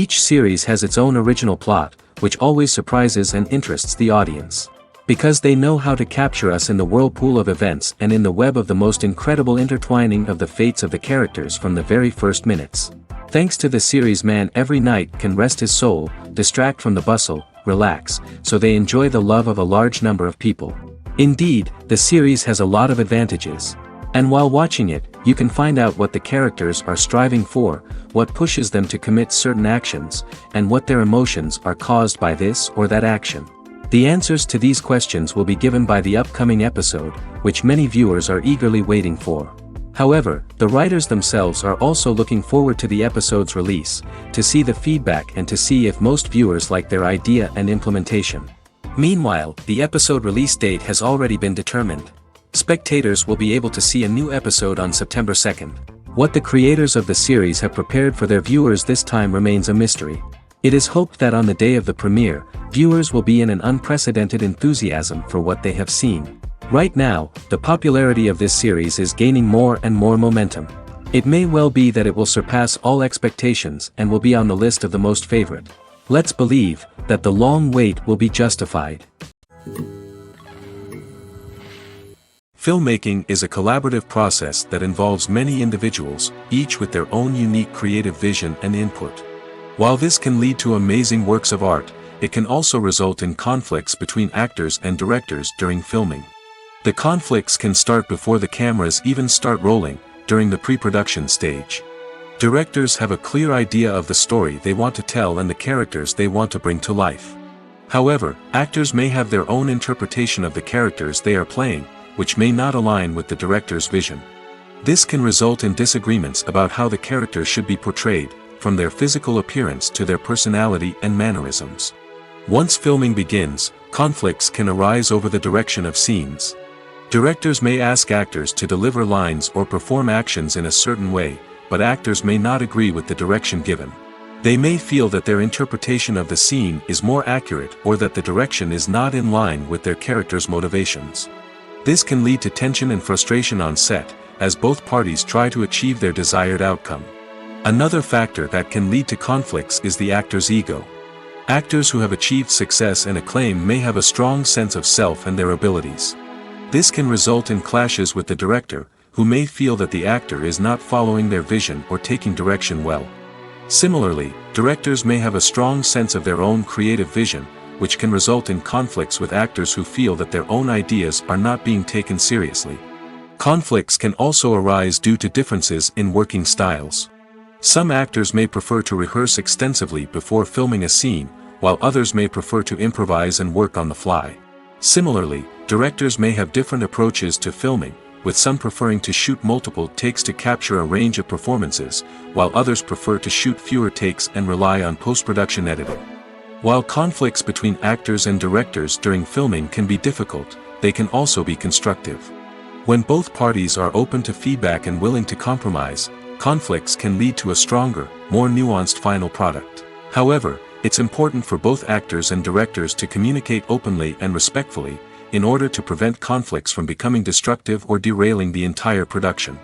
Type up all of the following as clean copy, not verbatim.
Each series has its own original plot, which always surprises and interests the audience. Because they know how to capture us in the whirlpool of events and in the web of the most incredible intertwining of the fates of the characters from the very first minutes. Thanks to the series, man every night can rest his soul, distract from the bustle, relax, so they enjoy the love of a large number of people. Indeed, the series has a lot of advantages. And while watching it, you can find out what the characters are striving for, what pushes them to commit certain actions, and what their emotions are caused by this or that action. The answers to these questions will be given by the upcoming episode, which many viewers are eagerly waiting for. However, the writers themselves are also looking forward to the episode's release, to see the feedback and to see if most viewers like their idea and implementation. Meanwhile, the episode release date has already been determined. Spectators will be able to see a new episode on September 2nd. What the creators of the series have prepared for their viewers this time remains a mystery. It is hoped that on the day of the premiere, viewers will be in an unprecedented enthusiasm for what they have seen. Right now, the popularity of this series is gaining more and more momentum. It may well be that it will surpass all expectations and will be on the list of the most favorite. Let's believe that the long wait will be justified. Filmmaking is a collaborative process that involves many individuals, each with their own unique creative vision and input. While this can lead to amazing works of art, it can also result in conflicts between actors and directors during filming. The conflicts can start before the cameras even start rolling, during the pre-production stage. Directors have a clear idea of the story they want to tell and the characters they want to bring to life. However, actors may have their own interpretation of the characters they are playing, which may not align with the director's vision. This can result in disagreements about how the characters should be portrayed, from their physical appearance to their personality and mannerisms. Once filming begins, conflicts can arise over the direction of scenes. Directors may ask actors to deliver lines or perform actions in a certain way, but actors may not agree with the direction given. They may feel that their interpretation of the scene is more accurate or that the direction is not in line with their character's motivations. This can lead to tension and frustration on set, as both parties try to achieve their desired outcome. Another factor that can lead to conflicts is the actor's ego. Actors who have achieved success and acclaim may have a strong sense of self and their abilities. This can result in clashes with the director, who may feel that the actor is not following their vision or taking direction well. Similarly, directors may have a strong sense of their own creative vision, which can result in conflicts with actors who feel that their own ideas are not being taken seriously. Conflicts can also arise due to differences in working styles. Some actors may prefer to rehearse extensively before filming a scene, while others may prefer to improvise and work on the fly. Similarly, directors may have different approaches to filming, with some preferring to shoot multiple takes to capture a range of performances, while others prefer to shoot fewer takes and rely on post-production editing. While conflicts between actors and directors during filming can be difficult, they can also be constructive. When both parties are open to feedback and willing to compromise, conflicts can lead to a stronger, more nuanced final product. However, it's important for both actors and directors to communicate openly and respectfully, in order to prevent conflicts from becoming destructive or derailing the entire production.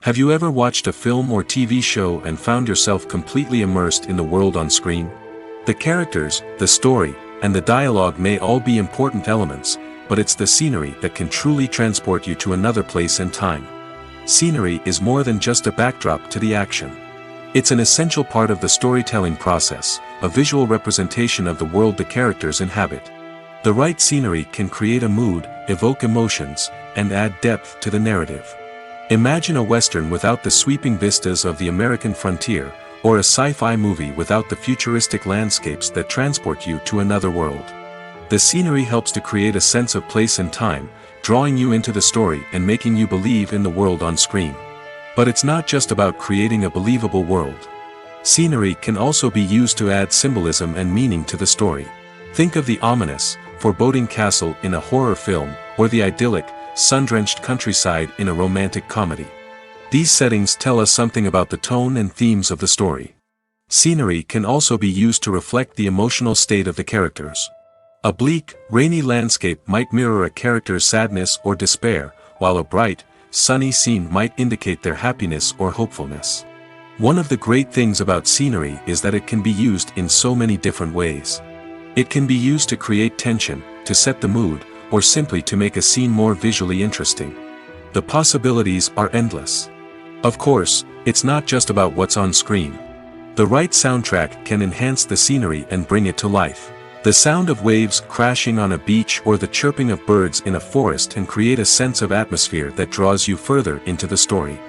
Have you ever watched a film or TV show and found yourself completely immersed in the world on screen? The characters, the story, and the dialogue may all be important elements, but it's the scenery that can truly transport you to another place and time. Scenery is more than just a backdrop to the action. It's an essential part of the storytelling process, a visual representation of the world the characters inhabit. The right scenery can create a mood, evoke emotions, and add depth to the narrative. Imagine a Western without the sweeping vistas of the American frontier, or a sci-fi movie without the futuristic landscapes that transport you to another world. The scenery helps to create a sense of place and time, drawing you into the story and making you believe in the world on screen. But it's not just about creating a believable world. Scenery can also be used to add symbolism and meaning to the story. Think of the ominous, foreboding castle in a horror film, or the idyllic, sun-drenched countryside in a romantic comedy. These settings tell us something about the tone and themes of the story. Scenery can also be used to reflect the emotional state of the characters. A bleak, rainy landscape might mirror a character's sadness or despair, while a bright, sunny scene might indicate their happiness or hopefulness. One of the great things about scenery is that it can be used in so many different ways. It can be used to create tension, to set the mood, or simply to make a scene more visually interesting. The possibilities are endless. Of course, it's not just about what's on screen. The right soundtrack can enhance the scenery and bring it to life. The sound of waves crashing on a beach or the chirping of birds in a forest can create a sense of atmosphere that draws you further into the story.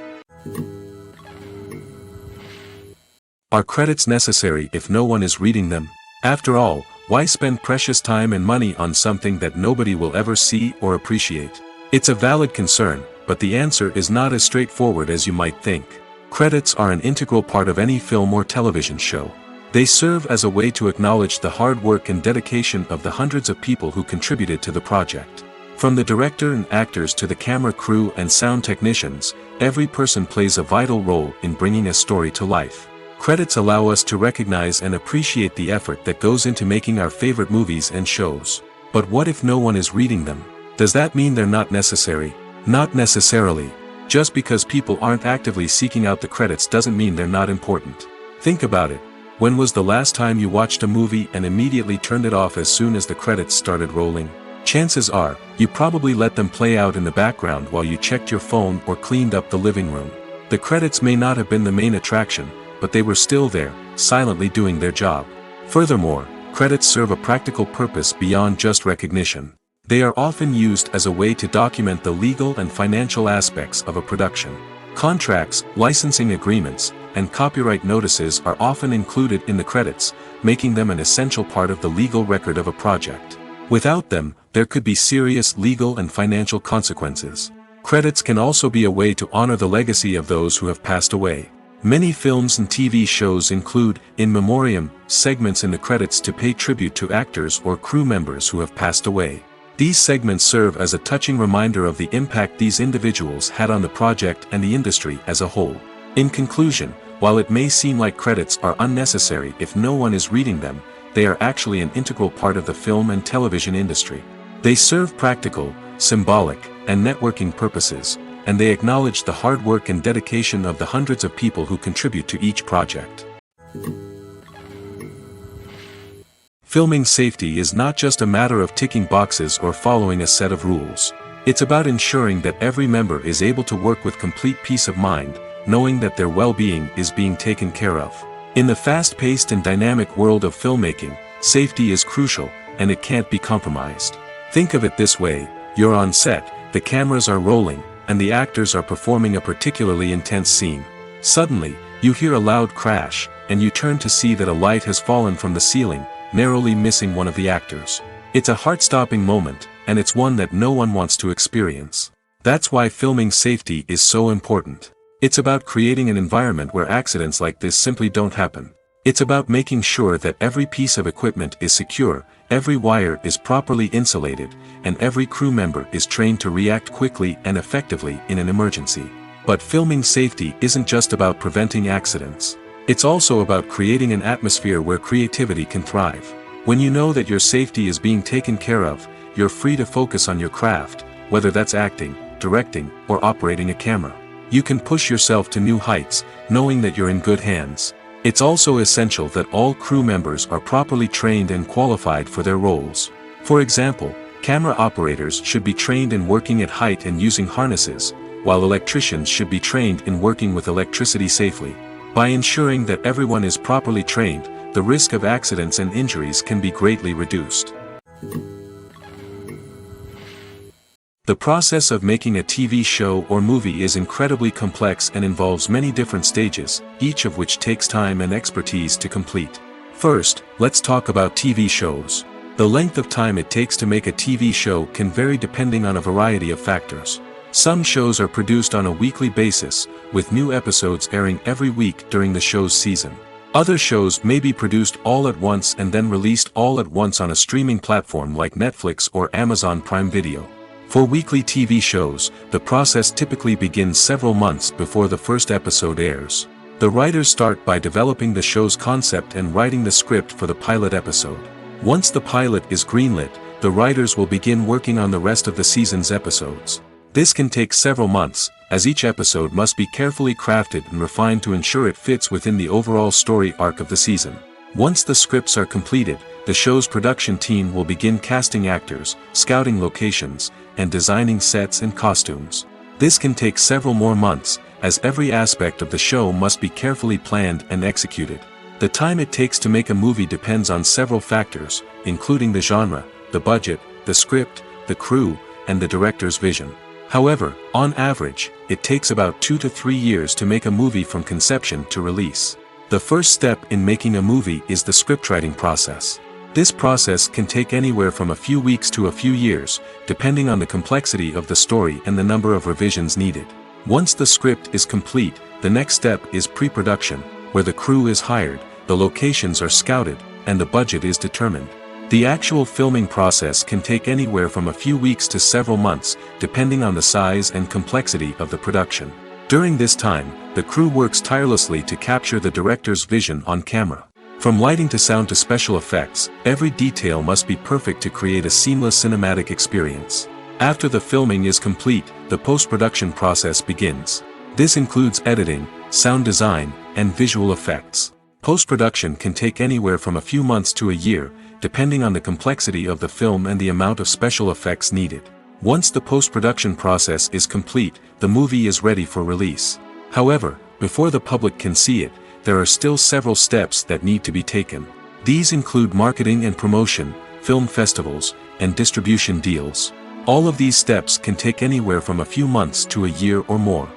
Are credits necessary if no one is reading them? After all, why spend precious time and money on something that nobody will ever see or appreciate? It's a valid concern, but the answer is not as straightforward as you might think. Credits are an integral part of any film or television show. They serve as a way to acknowledge the hard work and dedication of the hundreds of people who contributed to the project. From the director and actors to the camera crew and sound technicians, every person plays a vital role in bringing a story to life. Credits allow us to recognize and appreciate the effort that goes into making our favorite movies and shows. But what if no one is reading them? Does that mean they're not necessary? Not necessarily. Just because people aren't actively seeking out the credits doesn't mean they're not important. Think about it. When was the last time you watched a movie and immediately turned it off as soon as the credits started rolling? Chances are, you probably let them play out in the background while you checked your phone or cleaned up the living room. The credits may not have been the main attraction, but they were still there, silently doing their job. Furthermore, credits serve a practical purpose beyond just recognition. They are often used as a way to document the legal and financial aspects of a production. Contracts, licensing agreements, and copyright notices are often included in the credits, making them an essential part of the legal record of a project. Without them, there could be serious legal and financial consequences. Credits can also be a way to honor the legacy of those who have passed away. Many films and TV shows include, in memoriam, segments in the credits to pay tribute to actors or crew members who have passed away. These segments serve as a touching reminder of the impact these individuals had on the project and the industry as a whole. In conclusion, while it may seem like credits are unnecessary if no one is reading them, they are actually an integral part of the film and television industry. They serve practical, symbolic, and networking purposes, and they acknowledge the hard work and dedication of the hundreds of people who contribute to each project. Filming safety is not just a matter of ticking boxes or following a set of rules. It's about ensuring that every member is able to work with complete peace of mind, knowing that their well-being is being taken care of. In the fast-paced and dynamic world of filmmaking, safety is crucial, and it can't be compromised. Think of it this way: you're on set, the cameras are rolling, and the actors are performing a particularly intense scene. Suddenly, you hear a loud crash, and you turn to see that a light has fallen from the ceiling, narrowly missing one of the actors. It's a heart-stopping moment, and it's one that no one wants to experience. That's why filming safety is so important. It's about creating an environment where accidents like this simply don't happen. It's about making sure that every piece of equipment is secure, every wire is properly insulated, and every crew member is trained to react quickly and effectively in an emergency. But filming safety isn't just about preventing accidents. It's also about creating an atmosphere where creativity can thrive. When you know that your safety is being taken care of, you're free to focus on your craft, whether that's acting, directing, or operating a camera. You can push yourself to new heights, knowing that you're in good hands. It's also essential that all crew members are properly trained and qualified for their roles. For example, camera operators should be trained in working at height and using harnesses, while electricians should be trained in working with electricity safely. By ensuring that everyone is properly trained, the risk of accidents and injuries can be greatly reduced. The process of making a TV show or movie is incredibly complex and involves many different stages, each of which takes time and expertise to complete. First, let's talk about TV shows. The length of time it takes to make a TV show can vary depending on a variety of factors. Some shows are produced on a weekly basis, with new episodes airing every week during the show's season. Other shows may be produced all at once and then released all at once on a streaming platform like Netflix or Amazon Prime Video. For weekly TV shows, the process typically begins several months before the first episode airs. The writers start by developing the show's concept and writing the script for the pilot episode. Once the pilot is greenlit, the writers will begin working on the rest of the season's episodes. This can take several months, as each episode must be carefully crafted and refined to ensure it fits within the overall story arc of the season. Once the scripts are completed, the show's production team will begin casting actors, scouting locations, and designing sets and costumes. This can take several more months, as every aspect of the show must be carefully planned and executed. The time it takes to make a movie depends on several factors, including the genre, the budget, the script, the crew, and the director's vision. However, on average, it takes about 2 to 3 years to make a movie from conception to release. The first step in making a movie is the scriptwriting process. This process can take anywhere from a few weeks to a few years, depending on the complexity of the story and the number of revisions needed. Once the script is complete, the next step is pre-production, where the crew is hired, the locations are scouted, and the budget is determined. The actual filming process can take anywhere from a few weeks to several months, depending on the size and complexity of the production. During this time, the crew works tirelessly to capture the director's vision on camera. From lighting to sound to special effects, every detail must be perfect to create a seamless cinematic experience. After the filming is complete, the post-production process begins. This includes editing, sound design, and visual effects. Post-production can take anywhere from a few months to a year, depending on the complexity of the film and the amount of special effects needed. Once the post-production process is complete, the movie is ready for release. However, before the public can see it, there are still several steps that need to be taken. These include marketing and promotion, film festivals, and distribution deals. All of these steps can take anywhere from a few months to a year or more.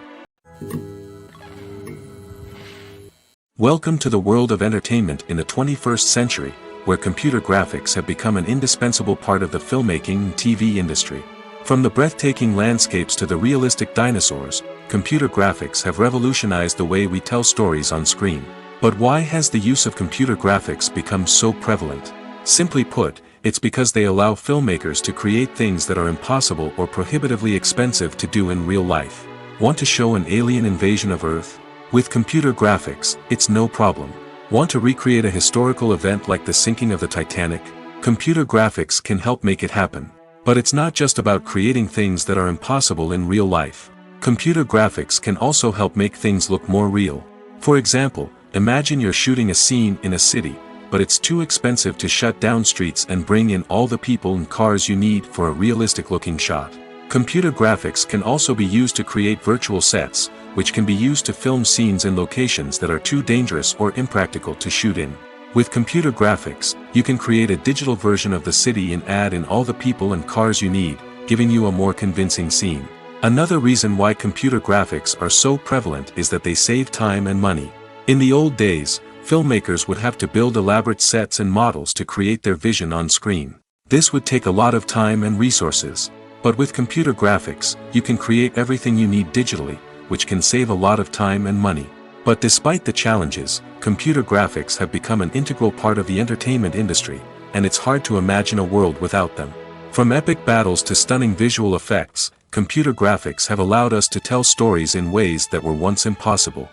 Welcome to the world of entertainment in the 21st century, where computer graphics have become an indispensable part of the filmmaking and TV industry. From the breathtaking landscapes to the realistic dinosaurs, computer graphics have revolutionized the way we tell stories on screen. But why has the use of computer graphics become so prevalent? Simply put, it's because they allow filmmakers to create things that are impossible or prohibitively expensive to do in real life. Want to show an alien invasion of Earth? With computer graphics, it's no problem. Want to recreate a historical event like the sinking of the Titanic? Computer graphics can help make it happen. But it's not just about creating things that are impossible in real life. Computer graphics can also help make things look more real. For example, imagine you're shooting a scene in a city, but it's too expensive to shut down streets and bring in all the people and cars you need for a realistic-looking shot. Computer graphics can also be used to create virtual sets, which can be used to film scenes in locations that are too dangerous or impractical to shoot in. With computer graphics, you can create a digital version of the city and add in all the people and cars you need, giving you a more convincing scene. Another reason why computer graphics are so prevalent is that they save time and money. In the old days, filmmakers would have to build elaborate sets and models to create their vision on screen. This would take a lot of time and resources. But with computer graphics, you can create everything you need digitally, which can save a lot of time and money. But despite the challenges, computer graphics have become an integral part of the entertainment industry, and it's hard to imagine a world without them. From epic battles to stunning visual effects, computer graphics have allowed us to tell stories in ways that were once impossible.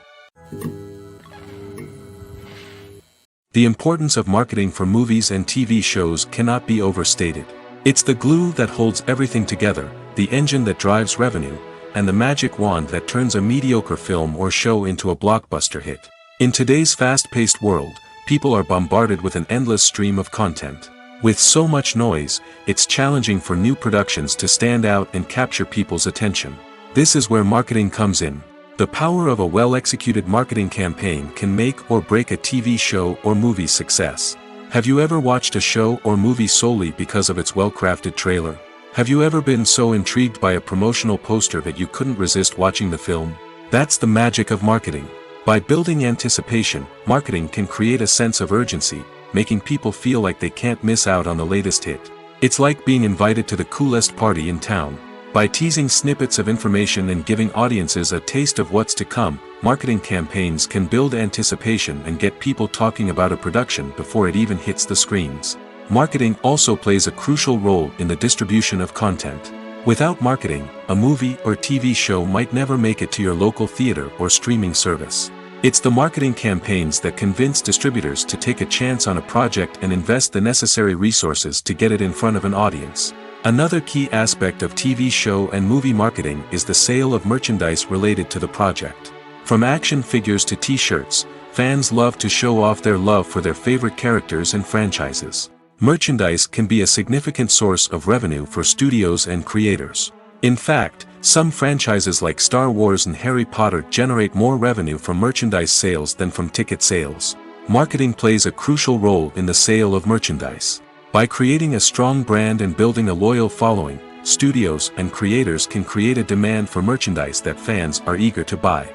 The importance of marketing for movies and TV shows cannot be overstated. It's the glue that holds everything together, the engine that drives revenue, and the magic wand that turns a mediocre film or show into a blockbuster hit. In today's fast-paced world, people are bombarded with an endless stream of content. With so much noise, it's challenging for new productions to stand out and capture people's attention. This is where marketing comes in. The power of a well-executed marketing campaign can make or break a TV show or movie's success. Have you ever watched a show or movie solely because of its well-crafted trailer? Have you ever been so intrigued by a promotional poster that you couldn't resist watching the film? That's the magic of marketing. By building anticipation, marketing can create a sense of urgency, making people feel like they can't miss out on the latest hit. It's like being invited to the coolest party in town. By teasing snippets of information and giving audiences a taste of what's to come, marketing campaigns can build anticipation and get people talking about a production before it even hits the screens. Marketing also plays a crucial role in the distribution of content. Without marketing, a movie or TV show might never make it to your local theater or streaming service. It's the marketing campaigns that convince distributors to take a chance on a project and invest the necessary resources to get it in front of an audience. Another key aspect of TV show and movie marketing is the sale of merchandise related to the project. From action figures to t-shirts, fans love to show off their love for their favorite characters and franchises. Merchandise can be a significant source of revenue for studios and creators. In fact, some franchises like Star Wars and Harry Potter generate more revenue from merchandise sales than from ticket sales. Marketing plays a crucial role in the sale of merchandise. By creating a strong brand and building a loyal following, studios and creators can create a demand for merchandise that fans are eager to buy.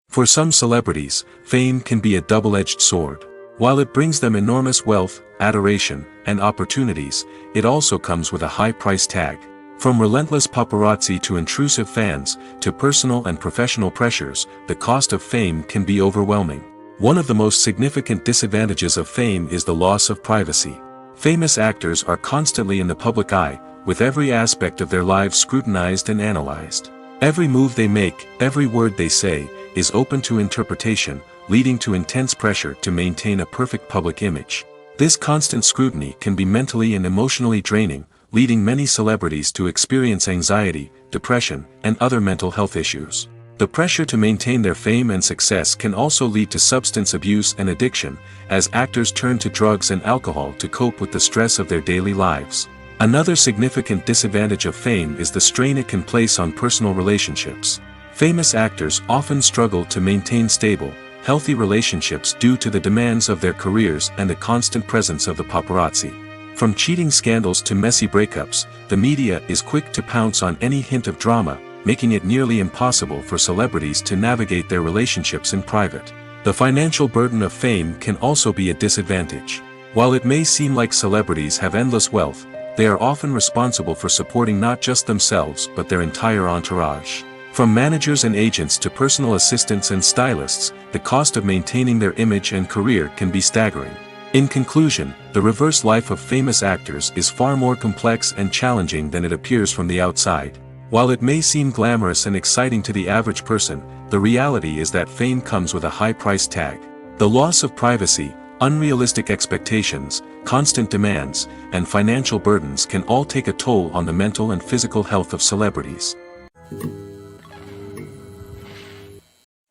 For some celebrities, fame can be a double-edged sword. While it brings them enormous wealth, adoration, and opportunities, it also comes with a high price tag. From relentless paparazzi to intrusive fans, to personal and professional pressures, the cost of fame can be overwhelming. One of the most significant disadvantages of fame is the loss of privacy. Famous actors are constantly in the public eye, with every aspect of their lives scrutinized and analyzed. Every move they make, every word they say, is open to interpretation, leading to intense pressure to maintain a perfect public image. This constant scrutiny can be mentally and emotionally draining, leading many celebrities to experience anxiety, depression, and other mental health issues. The pressure to maintain their fame and success can also lead to substance abuse and addiction, as actors turn to drugs and alcohol to cope with the stress of their daily lives. Another significant disadvantage of fame is the strain it can place on personal relationships. Famous actors often struggle to maintain stable, healthy relationships due to the demands of their careers and the constant presence of the paparazzi. From cheating scandals to messy breakups, the media is quick to pounce on any hint of drama, making it nearly impossible for celebrities to navigate their relationships in private. The financial burden of fame can also be a disadvantage. While it may seem like celebrities have endless wealth, they are often responsible for supporting not just themselves but their entire entourage. From managers and agents to personal assistants and stylists, the cost of maintaining their image and career can be staggering. In conclusion, the reverse life of famous actors is far more complex and challenging than it appears from the outside. While it may seem glamorous and exciting to the average person, the reality is that fame comes with a high price tag. The loss of privacy, unrealistic expectations, constant demands, and financial burdens can all take a toll on the mental and physical health of celebrities.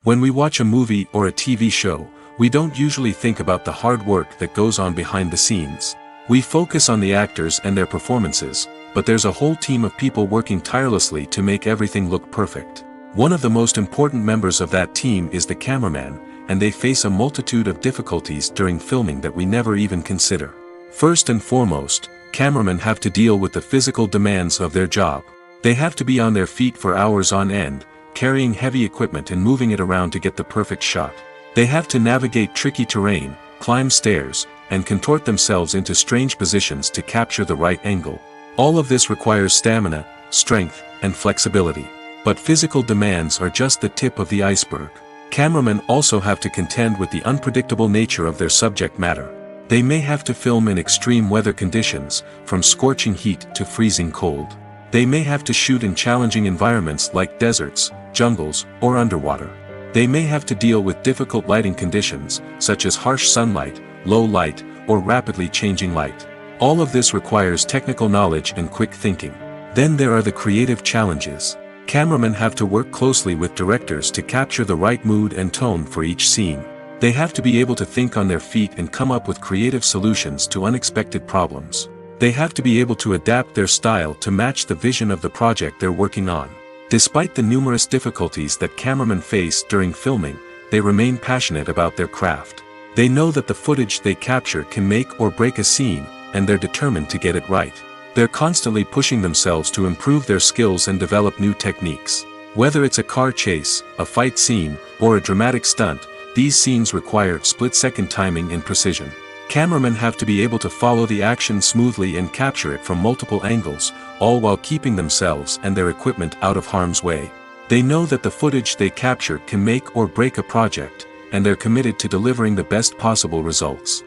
When we watch a movie or a TV show, we don't usually think about the hard work that goes on behind the scenes. We focus on the actors and their performances, but there's a whole team of people working tirelessly to make everything look perfect. One of the most important members of that team is the cameraman, and they face a multitude of difficulties during filming that we never even consider. First and foremost, cameramen have to deal with the physical demands of their job. They have to be on their feet for hours on end, carrying heavy equipment and moving it around to get the perfect shot. They have to navigate tricky terrain, climb stairs, and contort themselves into strange positions to capture the right angle. All of this requires stamina, strength, and flexibility. But physical demands are just the tip of the iceberg. Cameramen also have to contend with the unpredictable nature of their subject matter. They may have to film in extreme weather conditions, from scorching heat to freezing cold. They may have to shoot in challenging environments like deserts, jungles, or underwater. They may have to deal with difficult lighting conditions, such as harsh sunlight, low light, or rapidly changing light. All of this requires technical knowledge and quick thinking. Then there are the creative challenges. Cameramen have to work closely with directors to capture the right mood and tone for each scene. They have to be able to think on their feet and come up with creative solutions to unexpected problems. They have to be able to adapt their style to match the vision of the project they're working on. Despite the numerous difficulties that cameramen face during filming, they remain passionate about their craft. They know that the footage they capture can make or break a scene, and they're determined to get it right. They're constantly pushing themselves to improve their skills and develop new techniques. Whether it's a car chase, a fight scene, or a dramatic stunt, these scenes require split-second timing and precision. Cameramen have to be able to follow the action smoothly and capture it from multiple angles, all while keeping themselves and their equipment out of harm's way. They know that the footage they capture can make or break a project, and they're committed to delivering the best possible results.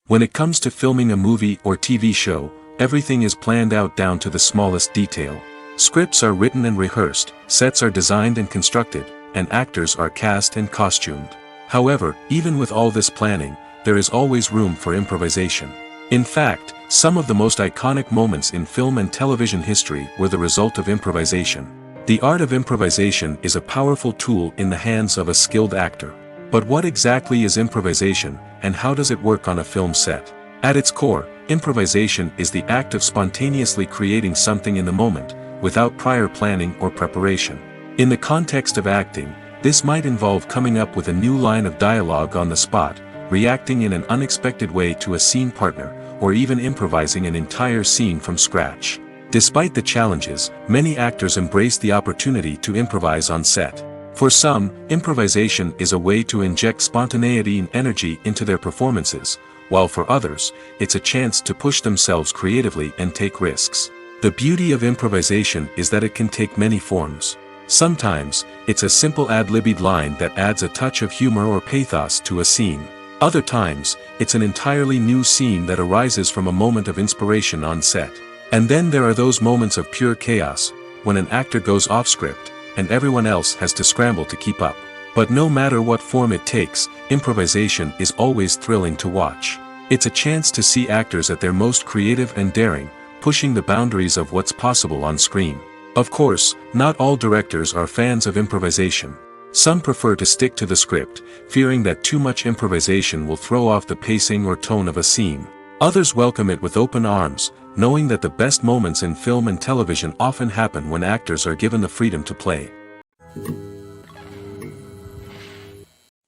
When it comes to filming a movie or TV show, everything is planned out down to the smallest detail. Scripts are written and rehearsed, sets are designed and constructed, and actors are cast and costumed. However, even with all this planning, there is always room for improvisation. In fact, some of the most iconic moments in film and television history were the result of improvisation. The art of improvisation is a powerful tool in the hands of a skilled actor. But what exactly is improvisation, and how does it work on a film set? At its core, improvisation is the act of spontaneously creating something in the moment, without prior planning or preparation. In the context of acting, this might involve coming up with a new line of dialogue on the spot, reacting in an unexpected way to a scene partner, or even improvising an entire scene from scratch. Despite the challenges, many actors embrace the opportunity to improvise on set. For some, improvisation is a way to inject spontaneity and energy into their performances, while for others, it's a chance to push themselves creatively and take risks. The beauty of improvisation is that it can take many forms. Sometimes, it's a simple ad-libbed line that adds a touch of humor or pathos to a scene. Other times, it's an entirely new scene that arises from a moment of inspiration on set. And then there are those moments of pure chaos, when an actor goes off script, and everyone else has to scramble to keep up. But no matter what form it takes, improvisation is always thrilling to watch. It's a chance to see actors at their most creative and daring, pushing the boundaries of what's possible on screen. Of course, not all directors are fans of improvisation. Some prefer to stick to the script, fearing that too much improvisation will throw off the pacing or tone of a scene. Others welcome it with open arms, knowing that the best moments in film and television often happen when actors are given the freedom to play.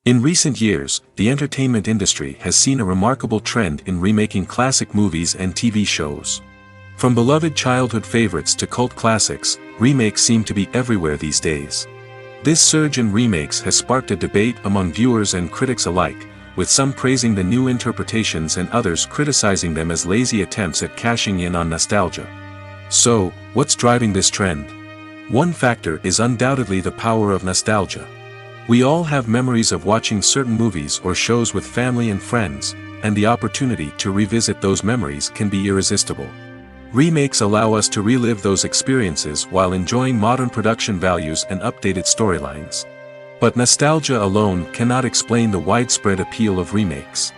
In recent years, the entertainment industry has seen a remarkable trend in remaking classic movies and TV shows. From beloved childhood favorites to cult classics, remakes seem to be everywhere these days. This surge in remakes has sparked a debate among viewers and critics alike, with some praising the new interpretations and others criticizing them as lazy attempts at cashing in on nostalgia. So, what's driving this trend? One factor is undoubtedly the power of nostalgia. We all have memories of watching certain movies or shows with family and friends, and the opportunity to revisit those memories can be irresistible. Remakes allow us to relive those experiences while enjoying modern production values and updated storylines. But nostalgia alone cannot explain the widespread appeal of remakes.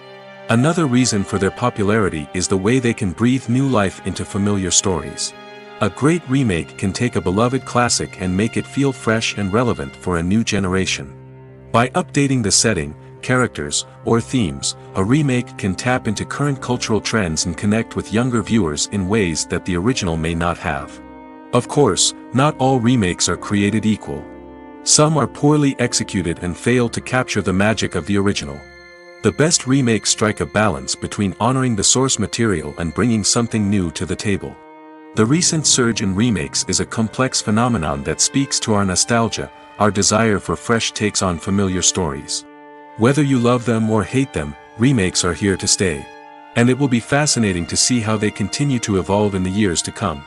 Another reason for their popularity is the way they can breathe new life into familiar stories. A great remake can take a beloved classic and make it feel fresh and relevant for a new generation. By updating the setting, characters, or themes, a remake can tap into current cultural trends and connect with younger viewers in ways that the original may not have. Of course, not all remakes are created equal. Some are poorly executed and fail to capture the magic of the original. The best remakes strike a balance between honoring the source material and bringing something new to the table. The recent surge in remakes is a complex phenomenon that speaks to our nostalgia, our desire for fresh takes on familiar stories. Whether you love them or hate them, remakes are here to stay. And it will be fascinating to see how they continue to evolve in the years to come.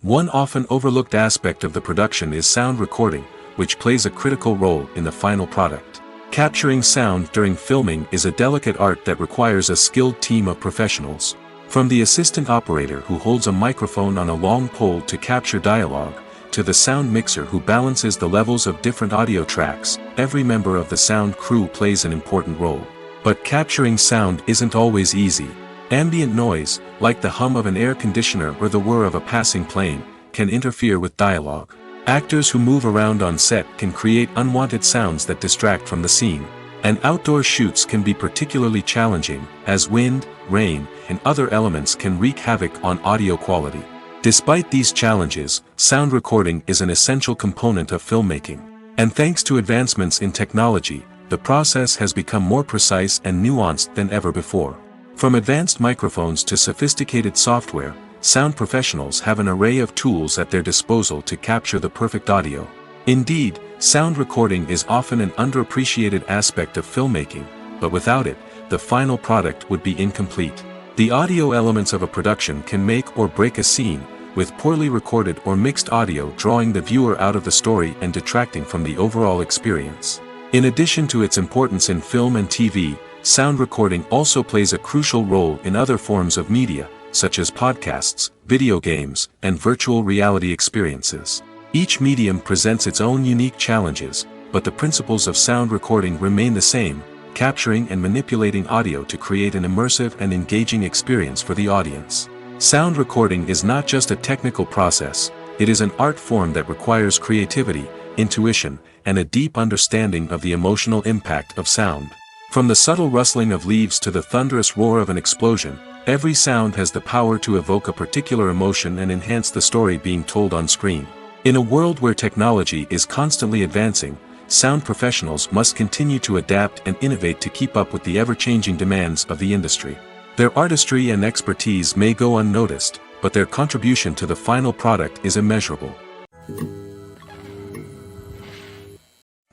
One often overlooked aspect of the production is sound recording, which plays a critical role in the final product. Capturing sound during filming is a delicate art that requires a skilled team of professionals. From the assistant operator who holds a microphone on a long pole to capture dialogue, to the sound mixer who balances the levels of different audio tracks, every member of the sound crew plays an important role. But capturing sound isn't always easy. Ambient noise, like the hum of an air conditioner or the whir of a passing plane, can interfere with dialogue. Actors who move around on set can create unwanted sounds that distract from the scene. And outdoor shoots can be particularly challenging, as wind, rain, and other elements can wreak havoc on audio quality. Despite these challenges, sound recording is an essential component of filmmaking. And thanks to advancements in technology, the process has become more precise and nuanced than ever before. From advanced microphones to sophisticated software, sound professionals have an array of tools at their disposal to capture the perfect audio. Indeed, sound recording is often an underappreciated aspect of filmmaking, but without it, the final product would be incomplete. The audio elements of a production can make or break a scene, with poorly recorded or mixed audio drawing the viewer out of the story and detracting from the overall experience. In addition to its importance in film and TV, sound recording also plays a crucial role in other forms of media, such as podcasts, video games, and virtual reality experiences. Each medium presents its own unique challenges, but the principles of sound recording remain the same, capturing and manipulating audio to create an immersive and engaging experience for the audience. Sound recording is not just a technical process, it is an art form that requires creativity, intuition, and a deep understanding of the emotional impact of sound. From the subtle rustling of leaves to the thunderous roar of an explosion, every sound has the power to evoke a particular emotion and enhance the story being told on screen. In a world where technology is constantly advancing, sound professionals must continue to adapt and innovate to keep up with the ever-changing demands of the industry. Their artistry and expertise may go unnoticed, but their contribution to the final product is immeasurable.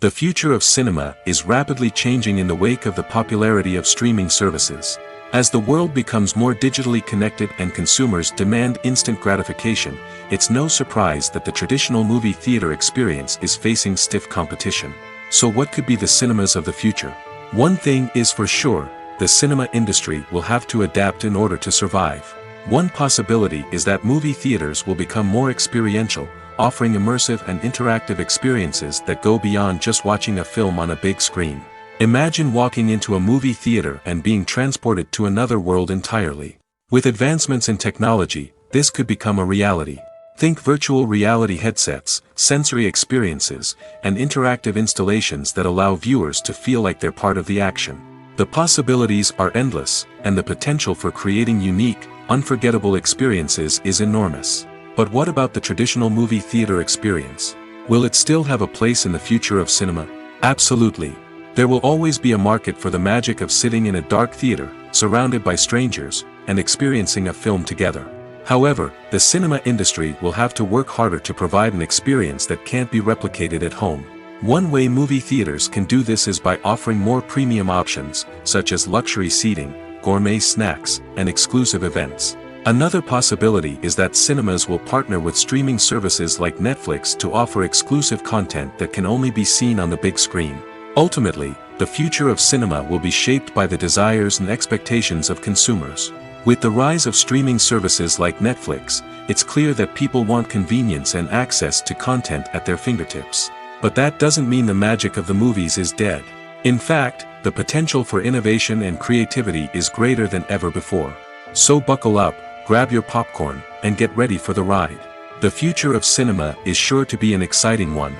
The future of cinema is rapidly changing in the wake of the popularity of streaming services. As the world becomes more digitally connected and consumers demand instant gratification, it's no surprise that the traditional movie theater experience is facing stiff competition. So what could be the cinemas of the future? One thing is for sure, the cinema industry will have to adapt in order to survive. One possibility is that movie theaters will become more experiential, offering immersive and interactive experiences that go beyond just watching a film on a big screen. Imagine walking into a movie theater and being transported to another world entirely. With advancements in technology, this could become a reality. Think virtual reality headsets, sensory experiences, and interactive installations that allow viewers to feel like they're part of the action. The possibilities are endless, and the potential for creating unique, unforgettable experiences is enormous. But what about the traditional movie theater experience? Will it still have a place in the future of cinema? Absolutely. There will always be a market for the magic of sitting in a dark theater, surrounded by strangers, and experiencing a film together. However, the cinema industry will have to work harder to provide an experience that can't be replicated at home. One way movie theaters can do this is by offering more premium options, such as luxury seating, gourmet snacks, and exclusive events. Another possibility is that cinemas will partner with streaming services like Netflix to offer exclusive content that can only be seen on the big screen. Ultimately, the future of cinema will be shaped by the desires and expectations of consumers. With the rise of streaming services like Netflix, it's clear that people want convenience and access to content at their fingertips. But that doesn't mean the magic of the movies is dead. In fact, the potential for innovation and creativity is greater than ever before. So buckle up, grab your popcorn, and get ready for the ride. The future of cinema is sure to be an exciting one.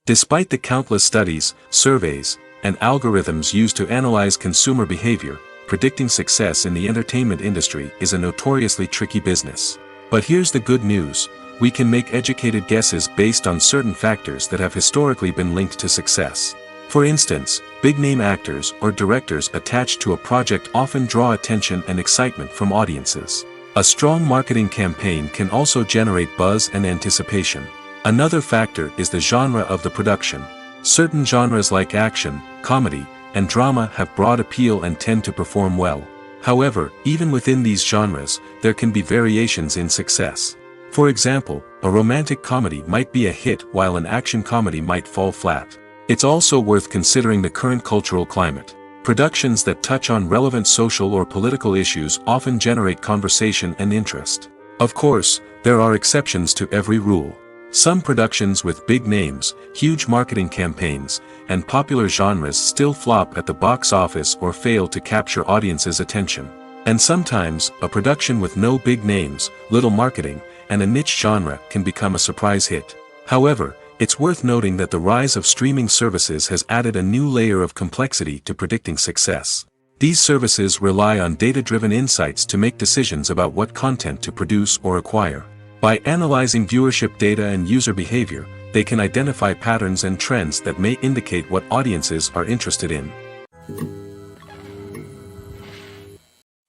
Despite the countless studies, surveys, and algorithms used to analyze consumer behavior, predicting success in the entertainment industry is a notoriously tricky business. But here's the good news. We can make educated guesses based on certain factors that have historically been linked to success. For instance, big-name actors or directors attached to a project often draw attention and excitement from audiences. A strong marketing campaign can also generate buzz and anticipation. Another factor is the genre of the production. Certain genres like action, comedy, and drama have broad appeal and tend to perform well. However, even within these genres, there can be variations in success. For example, a romantic comedy might be a hit while an action comedy might fall flat. It's also worth considering the current cultural climate. Productions that touch on relevant social or political issues often generate conversation and interest. Of course, there are exceptions to every rule. Some productions with big names, huge marketing campaigns, and popular genres still flop at the box office or fail to capture audiences' attention. And sometimes, a production with no big names, little marketing, and a niche genre can become a surprise hit. However, it's worth noting that the rise of streaming services has added a new layer of complexity to predicting success. These services rely on data-driven insights to make decisions about what content to produce or acquire. By analyzing viewership data and user behavior, they can identify patterns and trends that may indicate what audiences are interested in.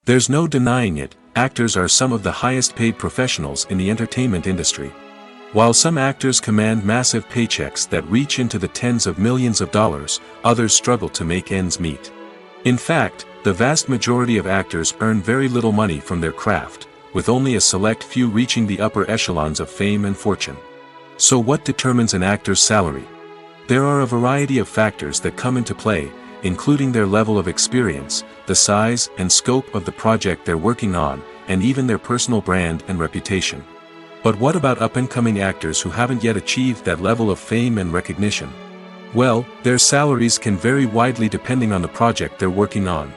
There's no denying it, actors are some of the highest-paid professionals in the entertainment industry. While some actors command massive paychecks that reach into the tens of millions of dollars, others struggle to make ends meet. In fact, the vast majority of actors earn very little money from their craft, with only a select few reaching the upper echelons of fame and fortune. So what determines an actor's salary? There are a variety of factors that come into play, including their level of experience, the size and scope of the project they're working on, and even their personal brand and reputation. But what about up-and-coming actors who haven't yet achieved that level of fame and recognition? Well, their salaries can vary widely depending on the project they're working on.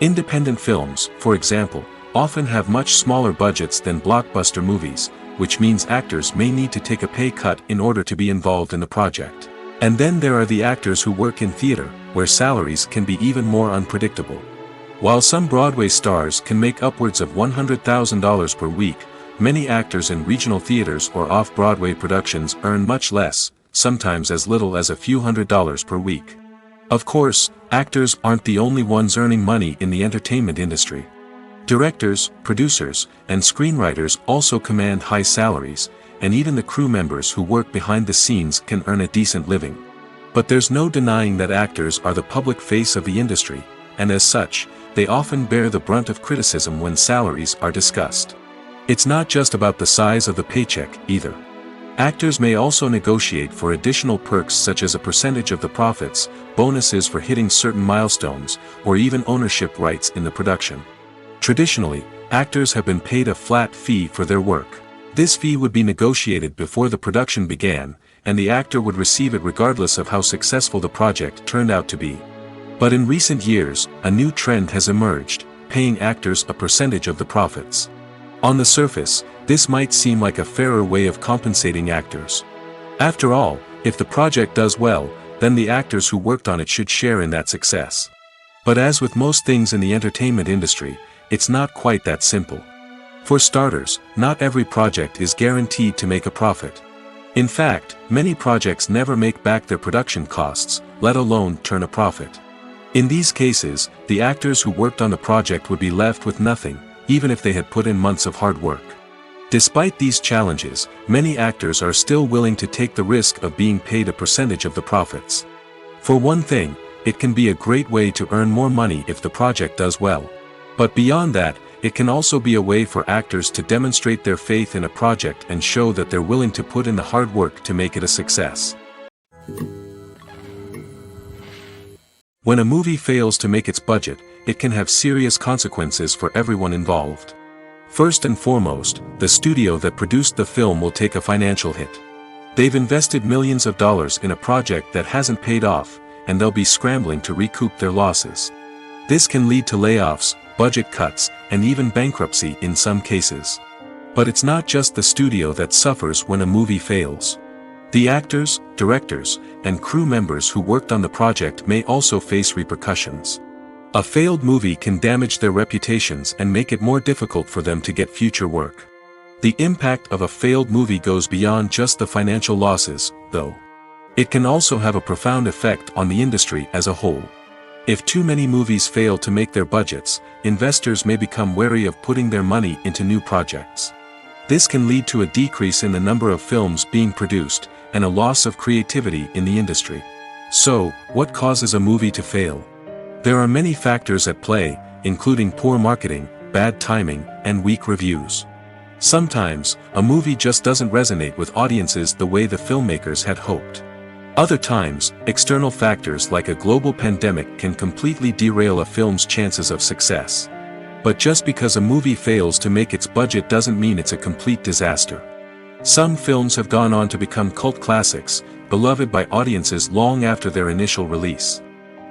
Independent films, for example, often have much smaller budgets than blockbuster movies, which means actors may need to take a pay cut in order to be involved in the project. And then there are the actors who work in theater, where salaries can be even more unpredictable. While some Broadway stars can make upwards of $100,000 per week, many actors in regional theaters or off-Broadway productions earn much less, sometimes as little as a few $100s per week. Of course, actors aren't the only ones earning money in the entertainment industry. Directors, producers, and screenwriters also command high salaries, and even the crew members who work behind the scenes can earn a decent living. But there's no denying that actors are the public face of the industry, and as such, they often bear the brunt of criticism when salaries are discussed. It's not just about the size of the paycheck, either. Actors may also negotiate for additional perks such as a percentage of the profits, bonuses for hitting certain milestones, or even ownership rights in the production. Traditionally, actors have been paid a flat fee for their work. This fee would be negotiated before the production began, and the actor would receive it regardless of how successful the project turned out to be. But in recent years, a new trend has emerged, paying actors a percentage of the profits. On the surface, this might seem like a fairer way of compensating actors. After all, if the project does well, then the actors who worked on it should share in that success. But as with most things in the entertainment industry, it's not quite that simple. For starters, not every project is guaranteed to make a profit. In fact, many projects never make back their production costs, let alone turn a profit. In these cases, the actors who worked on the project would be left with nothing, even if they had put in months of hard work. Despite these challenges, many actors are still willing to take the risk of being paid a percentage of the profits. For one thing, it can be a great way to earn more money if the project does well. But beyond that, it can also be a way for actors to demonstrate their faith in a project and show that they're willing to put in the hard work to make it a success. When a movie fails to make its budget, it can have serious consequences for everyone involved. First and foremost, the studio that produced the film will take a financial hit. They've invested millions of dollars in a project that hasn't paid off, and they'll be scrambling to recoup their losses. This can lead to layoffs, budget cuts, and even bankruptcy in some cases. But it's not just the studio that suffers when a movie fails. The actors, directors, and crew members who worked on the project may also face repercussions. A failed movie can damage their reputations and make it more difficult for them to get future work. The impact of a failed movie goes beyond just the financial losses, though. It can also have a profound effect on the industry as a whole. If too many movies fail to make their budgets, investors may become wary of putting their money into new projects. This can lead to a decrease in the number of films being produced, and a loss of creativity in the industry. So, what causes a movie to fail? There are many factors at play, including poor marketing, bad timing, and weak reviews. Sometimes, a movie just doesn't resonate with audiences the way the filmmakers had hoped. Other times, external factors like a global pandemic can completely derail a film's chances of success. But just because a movie fails to make its budget doesn't mean it's a complete disaster. Some films have gone on to become cult classics, beloved by audiences long after their initial release.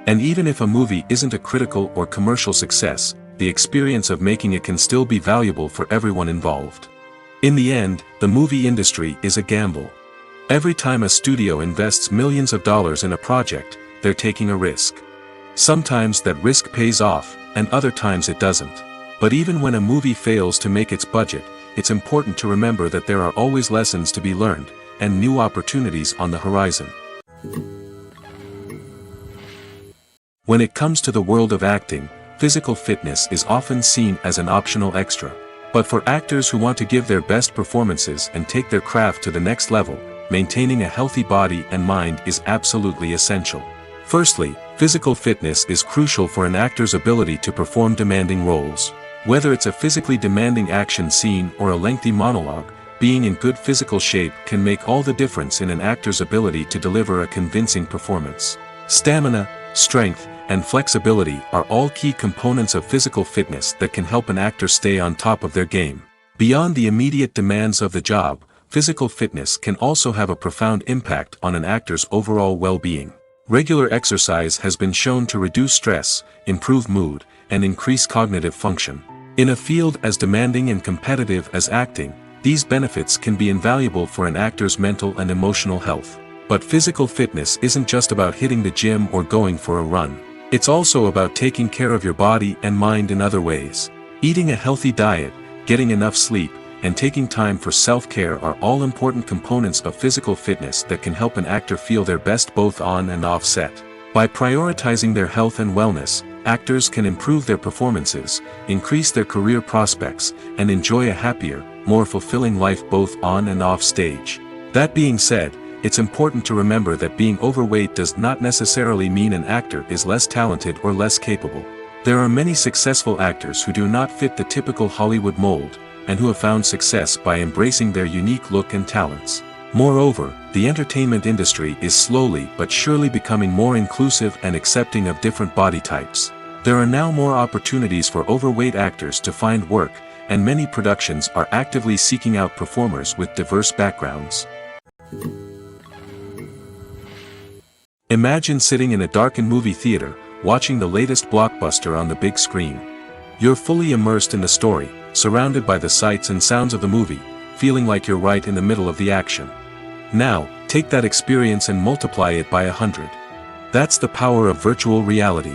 And even if a movie isn't a critical or commercial success, the experience of making it can still be valuable for everyone involved. In the end, the movie industry is a gamble. Every time a studio invests millions of dollars in a project, they're taking a risk. Sometimes that risk pays off, and other times it doesn't. But even when a movie fails to make its budget, it's important to remember that there are always lessons to be learned, and new opportunities on the horizon. When it comes to the world of acting, physical fitness is often seen as an optional extra. But for actors who want to give their best performances and take their craft to the next level, maintaining a healthy body and mind is absolutely essential. Firstly, physical fitness is crucial for an actor's ability to perform demanding roles. Whether it's a physically demanding action scene or a lengthy monologue, being in good physical shape can make all the difference in an actor's ability to deliver a convincing performance. Stamina, strength, and flexibility are all key components of physical fitness that can help an actor stay on top of their game. Beyond the immediate demands of the job, physical fitness can also have a profound impact on an actor's overall well-being. Regular exercise has been shown to reduce stress, improve mood, and increase cognitive function. In a field as demanding and competitive as acting, these benefits can be invaluable for an actor's mental and emotional health. But physical fitness isn't just about hitting the gym or going for a run. It's also about taking care of your body and mind in other ways. Eating a healthy diet, getting enough sleep, and taking time for self-care are all important components of physical fitness that can help an actor feel their best both on and off set. By prioritizing their health and wellness, actors can improve their performances, increase their career prospects, and enjoy a happier, more fulfilling life both on and off stage. That being said, it's important to remember that being overweight does not necessarily mean an actor is less talented or less capable. There are many successful actors who do not fit the typical Hollywood mold, and who have found success by embracing their unique look and talents. Moreover, the entertainment industry is slowly but surely becoming more inclusive and accepting of different body types. There are now more opportunities for overweight actors to find work, and many productions are actively seeking out performers with diverse backgrounds. Imagine sitting in a darkened movie theater, watching the latest blockbuster on the big screen. You're fully immersed in the story, surrounded by the sights and sounds of the movie, feeling like you're right in the middle of the action. Now, take that experience and multiply it by 100. That's the power of virtual reality.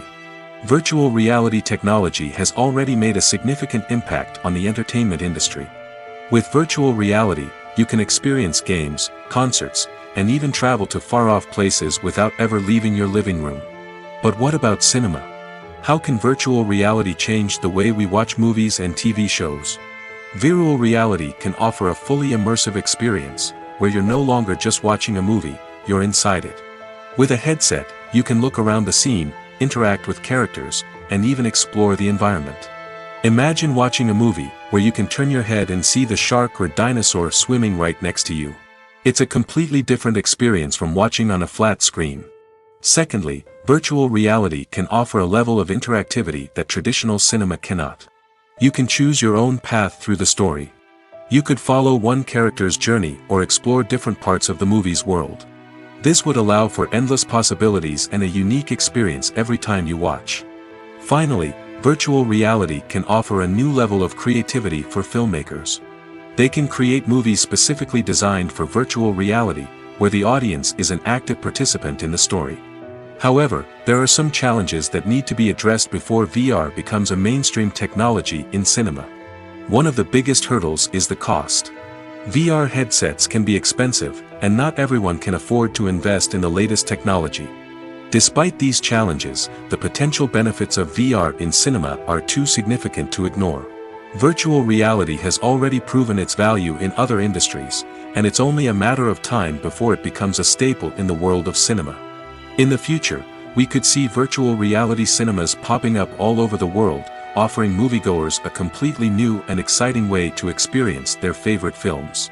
Virtual reality technology has already made a significant impact on the entertainment industry. With virtual reality, you can experience games, concerts, and even travel to far-off places without ever leaving your living room. But what about cinema? How can virtual reality change the way we watch movies and TV shows? Virtual reality can offer a fully immersive experience, where you're no longer just watching a movie, you're inside it. With a headset, you can look around the scene, interact with characters, and even explore the environment. Imagine watching a movie, where you can turn your head and see the shark or dinosaur swimming right next to you. It's a completely different experience from watching on a flat screen. Secondly, virtual reality can offer a level of interactivity that traditional cinema cannot. You can choose your own path through the story. You could follow one character's journey or explore different parts of the movie's world. This would allow for endless possibilities and a unique experience every time you watch. Finally, virtual reality can offer a new level of creativity for filmmakers. They can create movies specifically designed for virtual reality, where the audience is an active participant in the story. However, there are some challenges that need to be addressed before VR becomes a mainstream technology in cinema. One of the biggest hurdles is the cost. VR headsets can be expensive, and not everyone can afford to invest in the latest technology. Despite these challenges, the potential benefits of VR in cinema are too significant to ignore. Virtual reality has already proven its value in other industries, and it's only a matter of time before it becomes a staple in the world of cinema. In the future, we could see virtual reality cinemas popping up all over the world, offering moviegoers a completely new and exciting way to experience their favorite films.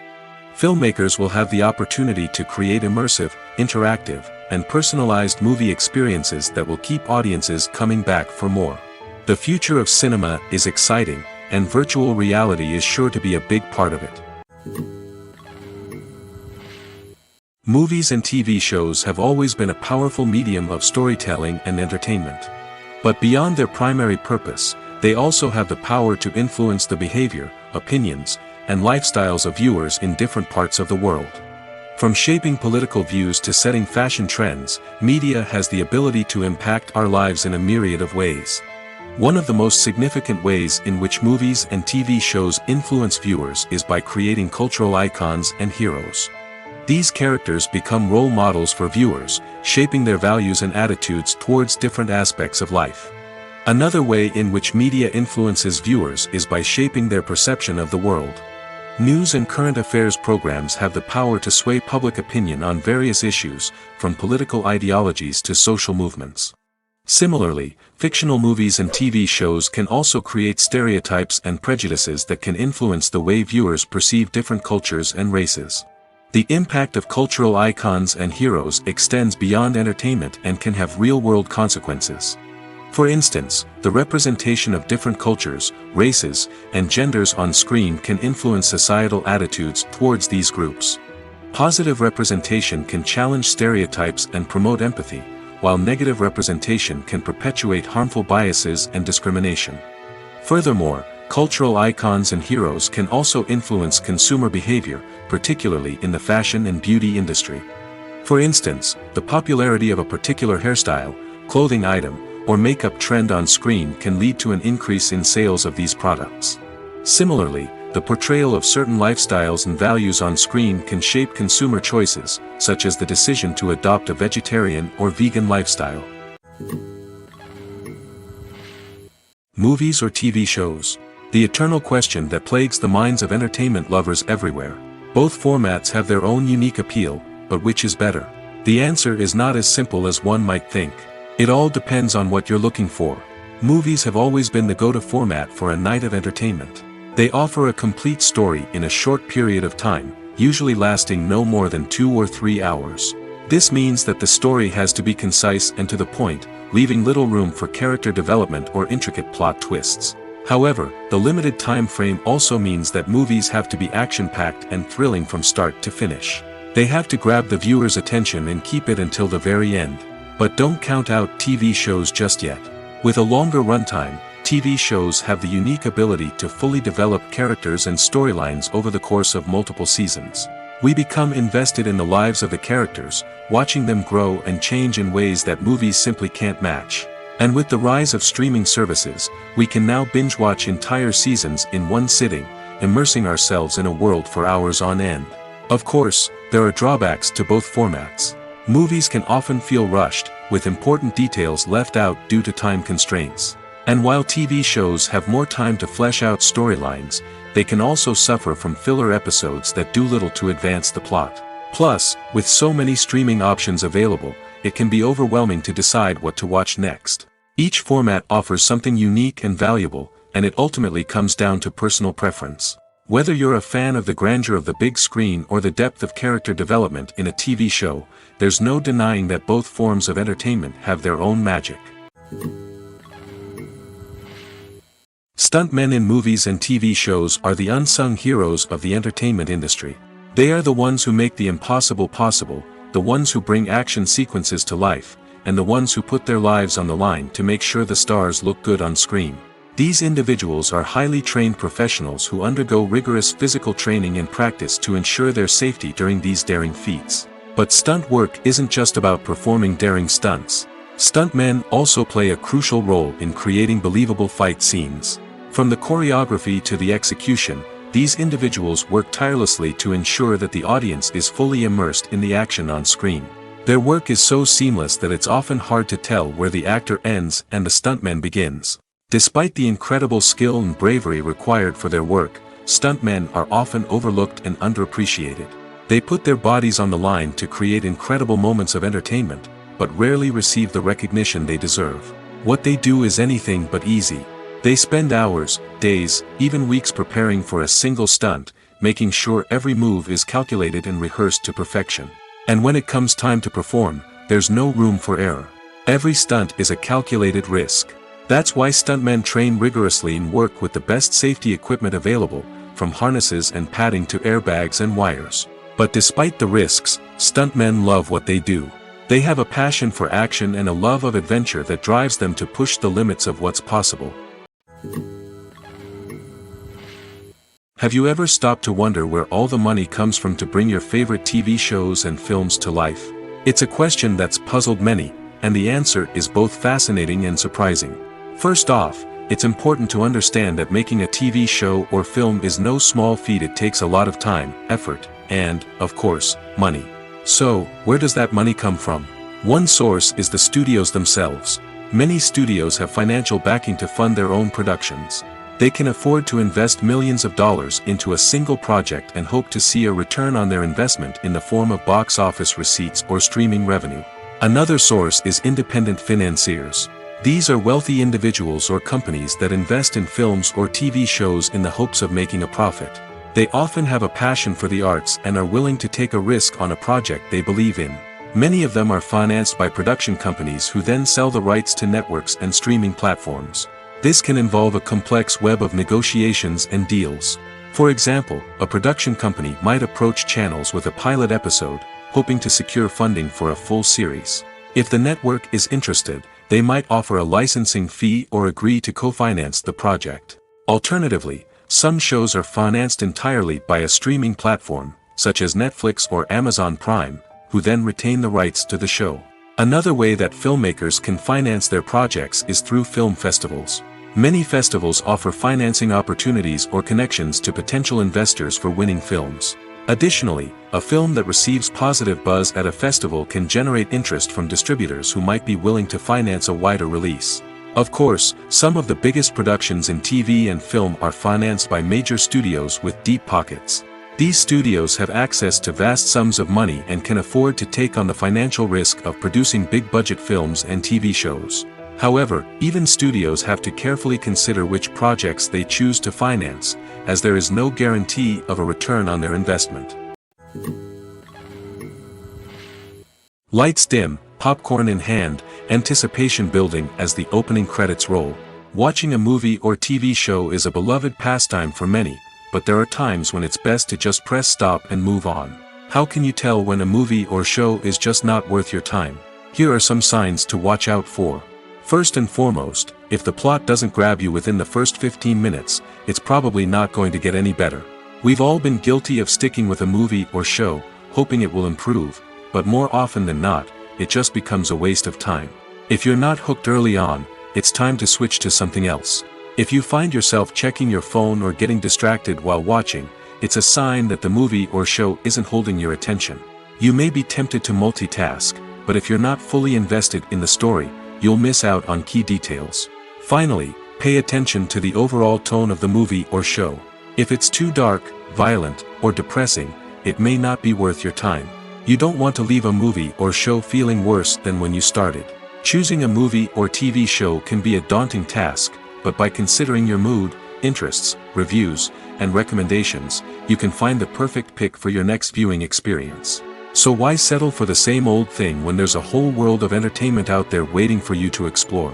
Filmmakers will have the opportunity to create immersive, interactive, and personalized movie experiences that will keep audiences coming back for more. The future of cinema is exciting, and virtual reality is sure to be a big part of it. Movies and TV shows have always been a powerful medium of storytelling and entertainment. But beyond their primary purpose, they also have the power to influence the behavior, opinions, and lifestyles of viewers in different parts of the world. From shaping political views to setting fashion trends, media has the ability to impact our lives in a myriad of ways. One of the most significant ways in which movies and TV shows influence viewers is by creating cultural icons and heroes. These characters become role models for viewers, shaping their values and attitudes towards different aspects of life. Another way in which media influences viewers is by shaping their perception of the world. News and current affairs programs have the power to sway public opinion on various issues, from political ideologies to social movements. Similarly, fictional movies and TV shows can also create stereotypes and prejudices that can influence the way viewers perceive different cultures and races. The impact of cultural icons and heroes extends beyond entertainment and can have real-world consequences. For instance, the representation of different cultures, races, and genders on screen can influence societal attitudes towards these groups. Positive representation can challenge stereotypes and promote empathy, while negative representation can perpetuate harmful biases and discrimination. Furthermore, cultural icons and heroes can also influence consumer behavior, particularly in the fashion and beauty industry. For instance, the popularity of a particular hairstyle, clothing item, or makeup trend on screen can lead to an increase in sales of these products. Similarly, the portrayal of certain lifestyles and values on screen can shape consumer choices, such as the decision to adopt a vegetarian or vegan lifestyle. Movies or TV shows? The eternal question that plagues the minds of entertainment lovers everywhere. Both formats have their own unique appeal, but which is better? The answer is not as simple as one might think. It all depends on what you're looking for. Movies have always been the go-to format for a night of entertainment. They offer a complete story in a short period of time, usually lasting no more than 2 or 3 hours. This means that the story has to be concise and to the point, leaving little room for character development or intricate plot twists. However, the limited time frame also means that movies have to be action-packed and thrilling from start to finish. They have to grab the viewer's attention and keep it until the very end. But don't count out TV shows just yet. With a longer runtime, TV shows have the unique ability to fully develop characters and storylines over the course of multiple seasons. We become invested in the lives of the characters, watching them grow and change in ways that movies simply can't match. And with the rise of streaming services, we can now binge-watch entire seasons in one sitting, immersing ourselves in a world for hours on end. Of course, there are drawbacks to both formats. Movies can often feel rushed, with important details left out due to time constraints. And while TV shows have more time to flesh out storylines, they can also suffer from filler episodes that do little to advance the plot. Plus, with so many streaming options available, it can be overwhelming to decide what to watch next. Each format offers something unique and valuable, and it ultimately comes down to personal preference. Whether you're a fan of the grandeur of the big screen or the depth of character development in a TV show, there's no denying that both forms of entertainment have their own magic. Stuntmen in movies and TV shows are the unsung heroes of the entertainment industry. They are the ones who make the impossible possible, the ones who bring action sequences to life, and the ones who put their lives on the line to make sure the stars look good on screen. These individuals are highly trained professionals who undergo rigorous physical training and practice to ensure their safety during these daring feats. But stunt work isn't just about performing daring stunts. Stuntmen also play a crucial role in creating believable fight scenes. From the choreography to the execution, these individuals work tirelessly to ensure that the audience is fully immersed in the action on screen. Their work is so seamless that it's often hard to tell where the actor ends and the stuntman begins. Despite the incredible skill and bravery required for their work, stuntmen are often overlooked and underappreciated. They put their bodies on the line to create incredible moments of entertainment, but rarely receive the recognition they deserve. What they do is anything but easy. They spend hours, days, even weeks preparing for a single stunt, making sure every move is calculated and rehearsed to perfection. And when it comes time to perform, there's no room for error. Every stunt is a calculated risk. That's why stuntmen train rigorously and work with the best safety equipment available, from harnesses and padding to airbags and wires. But despite the risks, stuntmen love what they do. They have a passion for action and a love of adventure that drives them to push the limits of what's possible. Have you ever stopped to wonder where all the money comes from to bring your favorite TV shows and films to life? It's a question that's puzzled many, and the answer is both fascinating and surprising. First off, it's important to understand that making a TV show or film is no small feat. It takes a lot of time, effort, and, of course, money. So, where does that money come from? One source is the studios themselves. Many studios have financial backing to fund their own productions. They can afford to invest millions of dollars into a single project and hope to see a return on their investment in the form of box office receipts or streaming revenue. Another source is independent financiers. These are wealthy individuals or companies that invest in films or TV shows in the hopes of making a profit. They often have a passion for the arts and are willing to take a risk on a project they believe in. Many of them are financed by production companies who then sell the rights to networks and streaming platforms. This can involve a complex web of negotiations and deals. For example, a production company might approach channels with a pilot episode, hoping to secure funding for a full series. If the network is interested, they might offer a licensing fee or agree to co-finance the project. Alternatively, some shows are financed entirely by a streaming platform, such as Netflix or Amazon Prime, who then retain the rights to the show. Another way that filmmakers can finance their projects is through film festivals. Many festivals offer financing opportunities or connections to potential investors for winning films. Additionally, a film that receives positive buzz at a festival can generate interest from distributors who might be willing to finance a wider release. Of course, some of the biggest productions in TV and film are financed by major studios with deep pockets. These studios have access to vast sums of money and can afford to take on the financial risk of producing big-budget films and TV shows. However, even studios have to carefully consider which projects they choose to finance, as there is no guarantee of a return on their investment. Lights dim, popcorn in hand, anticipation building as the opening credits roll. Watching a movie or TV show is a beloved pastime for many, but there are times when it's best to just press stop and move on. How can you tell when a movie or show is just not worth your time? Here are some signs to watch out for. First and foremost, if the plot doesn't grab you within the first 15 minutes, it's probably not going to get any better. We've all been guilty of sticking with a movie or show, hoping it will improve, but more often than not, it just becomes a waste of time. If you're not hooked early on, it's time to switch to something else. If you find yourself checking your phone or getting distracted while watching, it's a sign that the movie or show isn't holding your attention. You may be tempted to multitask, but if you're not fully invested in the story, you'll miss out on key details. Finally, pay attention to the overall tone of the movie or show. If it's too dark, violent, or depressing, it may not be worth your time. You don't want to leave a movie or show feeling worse than when you started. Choosing a movie or TV show can be a daunting task, but by considering your mood, interests, reviews, and recommendations, you can find the perfect pick for your next viewing experience. So why settle for the same old thing when there's a whole world of entertainment out there waiting for you to explore?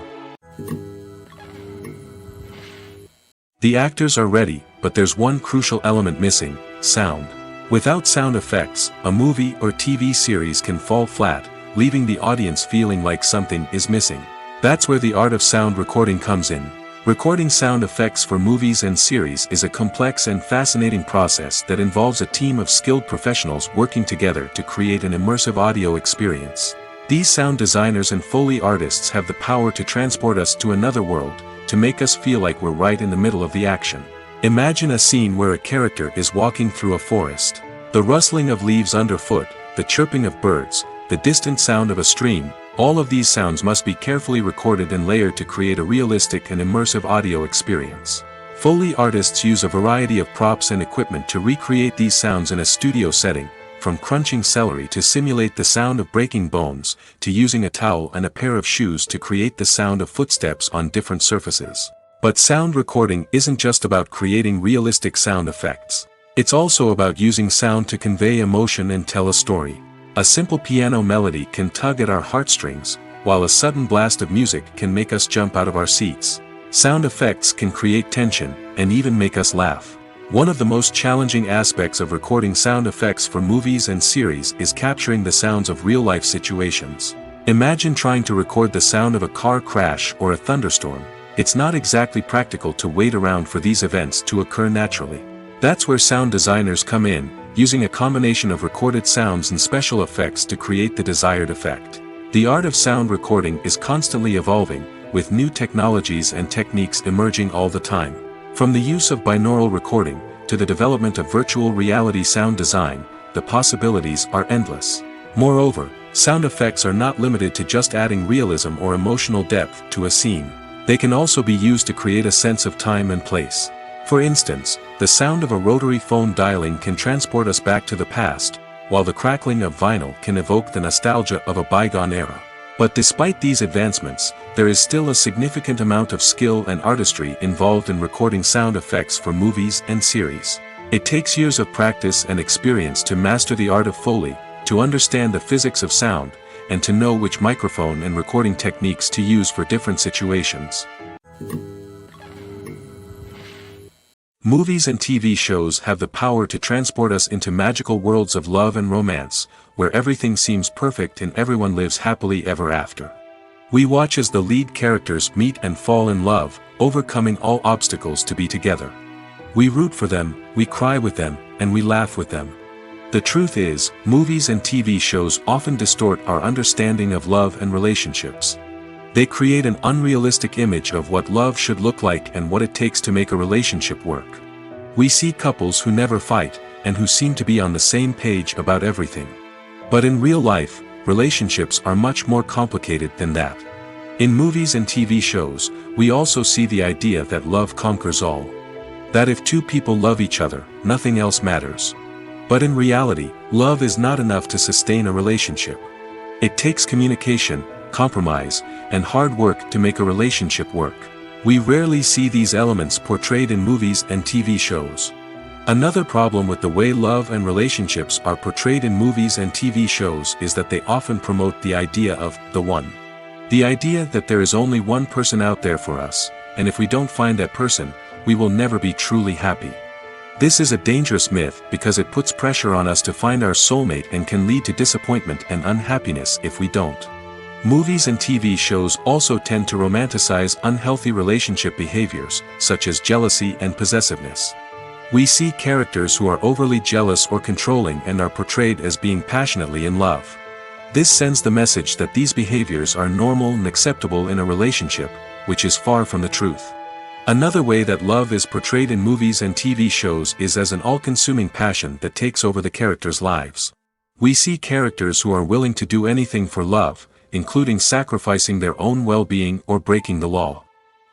The actors are ready, but there's one crucial element missing: sound. Without sound effects, a movie or TV series can fall flat, leaving the audience feeling like something is missing. That's where the art of sound recording comes in. Recording sound effects for movies and series is a complex and fascinating process that involves a team of skilled professionals working together to create an immersive audio experience. These sound designers and Foley artists have the power to transport us to another world, to make us feel like we're right in the middle of the action. Imagine a scene where a character is walking through a forest. The rustling of leaves underfoot, the chirping of birds, the distant sound of a stream, all of these sounds must be carefully recorded and layered to create a realistic and immersive audio experience. Foley artists use a variety of props and equipment to recreate these sounds in a studio setting, from crunching celery to simulate the sound of breaking bones, to using a towel and a pair of shoes to create the sound of footsteps on different surfaces. But sound recording isn't just about creating realistic sound effects. It's also about using sound to convey emotion and tell a story. A simple piano melody can tug at our heartstrings, while a sudden blast of music can make us jump out of our seats. Sound effects can create tension, and even make us laugh. One of the most challenging aspects of recording sound effects for movies and series is capturing the sounds of real-life situations. Imagine trying to record the sound of a car crash or a thunderstorm. It's not exactly practical to wait around for these events to occur naturally. That's where sound designers come in, using a combination of recorded sounds and special effects to create the desired effect. The art of sound recording is constantly evolving, with new technologies and techniques emerging all the time. From the use of binaural recording, to the development of virtual reality sound design, the possibilities are endless. Moreover, sound effects are not limited to just adding realism or emotional depth to a scene. They can also be used to create a sense of time and place. For instance, the sound of a rotary phone dialing can transport us back to the past, while the crackling of vinyl can evoke the nostalgia of a bygone era. But despite these advancements, there is still a significant amount of skill and artistry involved in recording sound effects for movies and series. It takes years of practice and experience to master the art of Foley, to understand the physics of sound, and to know which microphone and recording techniques to use for different situations. Movies and TV shows have the power to transport us into magical worlds of love and romance, where everything seems perfect and everyone lives happily ever after. We watch as the lead characters meet and fall in love, overcoming all obstacles to be together. We root for them, we cry with them, and we laugh with them. The truth is, movies and TV shows often distort our understanding of love and relationships. They create an unrealistic image of what love should look like and what it takes to make a relationship work. We see couples who never fight, and who seem to be on the same page about everything. But in real life, relationships are much more complicated than that. In movies and TV shows, we also see the idea that love conquers all. That if two people love each other, nothing else matters. But in reality, love is not enough to sustain a relationship. It takes communication, compromise, and hard work to make a relationship work. We rarely see these elements portrayed in movies and TV shows. Another problem with the way love and relationships are portrayed in movies and TV shows is that they often promote the idea of the one. The idea that there is only one person out there for us, and if we don't find that person, we will never be truly happy. This is a dangerous myth because it puts pressure on us to find our soulmate and can lead to disappointment and unhappiness if we don't. Movies and TV shows also tend to romanticize unhealthy relationship behaviors, such as jealousy and possessiveness. We see characters who are overly jealous or controlling and are portrayed as being passionately in love. This sends the message that these behaviors are normal and acceptable in a relationship, which is far from the truth. Another way that love is portrayed in movies and TV shows is as an all-consuming passion that takes over the characters' lives. We see characters who are willing to do anything for love, including sacrificing their own well-being or breaking the law.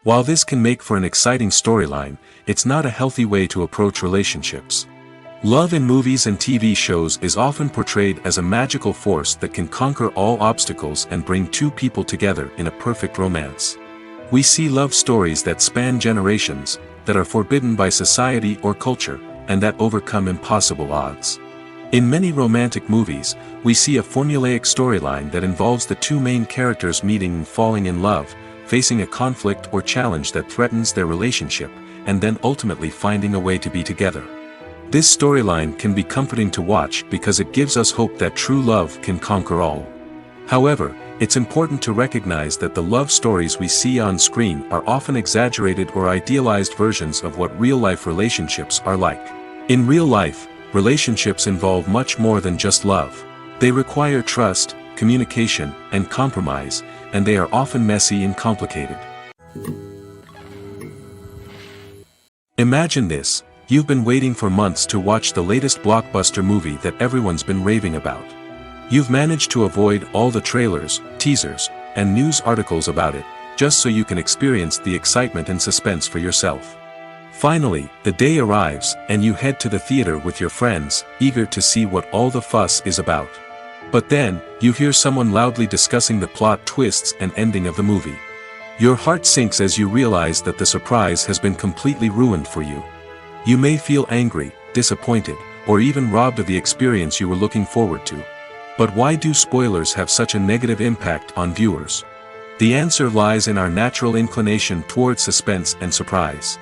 While this can make for an exciting storyline, it's not a healthy way to approach relationships. Love in movies and TV shows is often portrayed as a magical force that can conquer all obstacles and bring two people together in a perfect romance. We see love stories that span generations, that are forbidden by society or culture, and that overcome impossible odds. In many romantic movies, we see a formulaic storyline that involves the two main characters meeting and falling in love, facing a conflict or challenge that threatens their relationship, and then ultimately finding a way to be together. This storyline can be comforting to watch because it gives us hope that true love can conquer all. However, it's important to recognize that the love stories we see on screen are often exaggerated or idealized versions of what real-life relationships are like. In real life, relationships involve much more than just love. They require trust, communication, and compromise, and they are often messy and complicated. Imagine this: you've been waiting for months to watch the latest blockbuster movie that everyone's been raving about. You've managed to avoid all the trailers, teasers, and news articles about it, just so you can experience the excitement and suspense for yourself. Finally, the day arrives, and you head to the theater with your friends, eager to see what all the fuss is about. But then, you hear someone loudly discussing the plot twists and ending of the movie. Your heart sinks as you realize that the surprise has been completely ruined for you. You may feel angry, disappointed, or even robbed of the experience you were looking forward to. But why do spoilers have such a negative impact on viewers? The answer lies in our natural inclination toward suspense and surprise.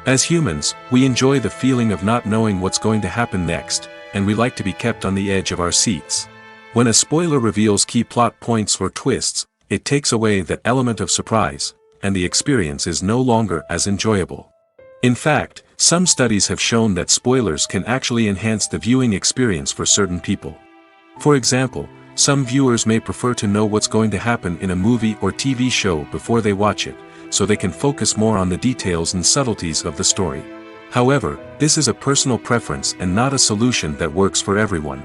As humans, we enjoy the feeling of not knowing what's going to happen next, and we like to be kept on the edge of our seats. When a spoiler reveals key plot points or twists, it takes away that element of surprise, and the experience is no longer as enjoyable. In fact, some studies have shown that spoilers can actually enhance the viewing experience for certain people. For example, some viewers may prefer to know what's going to happen in a movie or TV show before they watch it, so they can focus more on the details and subtleties of the story. However, this is a personal preference and not a solution that works for everyone.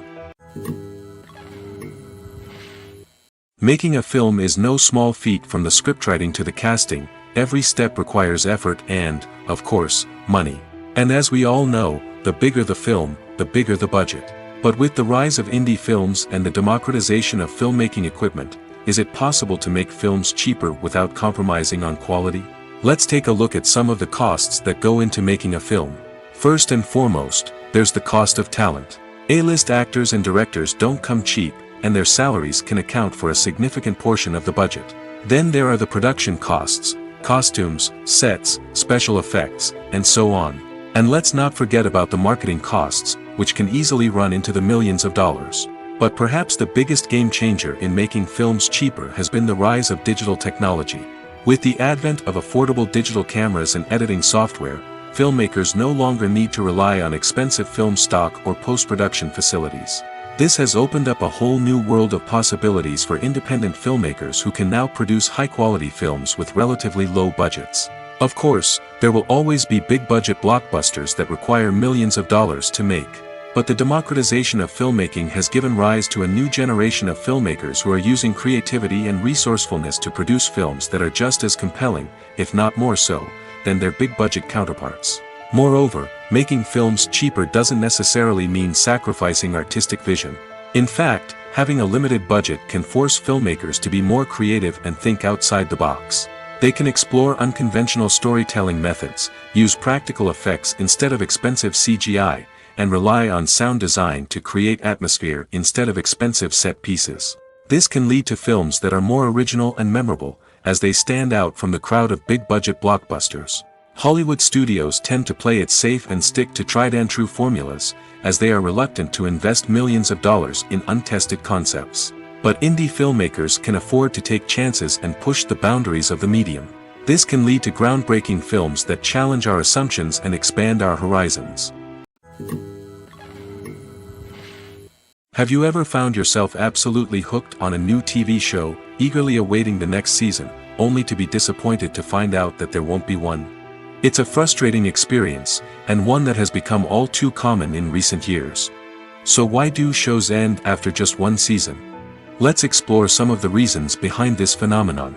Making a film is no small feat. From the scriptwriting to the casting, every step requires effort and, of course, money. And as we all know, the bigger the film, the bigger the budget. But with the rise of indie films and the democratization of filmmaking equipment, is it possible to make films cheaper without compromising on quality? Let's take a look at some of the costs that go into making a film. First and foremost, there's the cost of talent. A-list actors and directors don't come cheap, and their salaries can account for a significant portion of the budget. Then there are the production costs, costumes, sets, special effects, and so on. And let's not forget about the marketing costs, which can easily run into the millions of dollars. But perhaps the biggest game changer in making films cheaper has been the rise of digital technology. With the advent of affordable digital cameras and editing software, filmmakers no longer need to rely on expensive film stock or post-production facilities. This has opened up a whole new world of possibilities for independent filmmakers who can now produce high-quality films with relatively low budgets. Of course, there will always be big-budget blockbusters that require millions of dollars to make. But the democratization of filmmaking has given rise to a new generation of filmmakers who are using creativity and resourcefulness to produce films that are just as compelling, if not more so, than their big-budget counterparts. Moreover, making films cheaper doesn't necessarily mean sacrificing artistic vision. In fact, having a limited budget can force filmmakers to be more creative and think outside the box. They can explore unconventional storytelling methods, use practical effects instead of expensive CGI, and rely on sound design to create atmosphere instead of expensive set pieces. This can lead to films that are more original and memorable, as they stand out from the crowd of big-budget blockbusters. Hollywood studios tend to play it safe and stick to tried-and-true formulas, as they are reluctant to invest millions of dollars in untested concepts. But indie filmmakers can afford to take chances and push the boundaries of the medium. This can lead to groundbreaking films that challenge our assumptions and expand our horizons. Have you ever found yourself absolutely hooked on a new TV show, eagerly awaiting the next season, only to be disappointed to find out that there won't be one? It's a frustrating experience, and one that has become all too common in recent years. So why do shows end after just one season? Let's explore some of the reasons behind this phenomenon.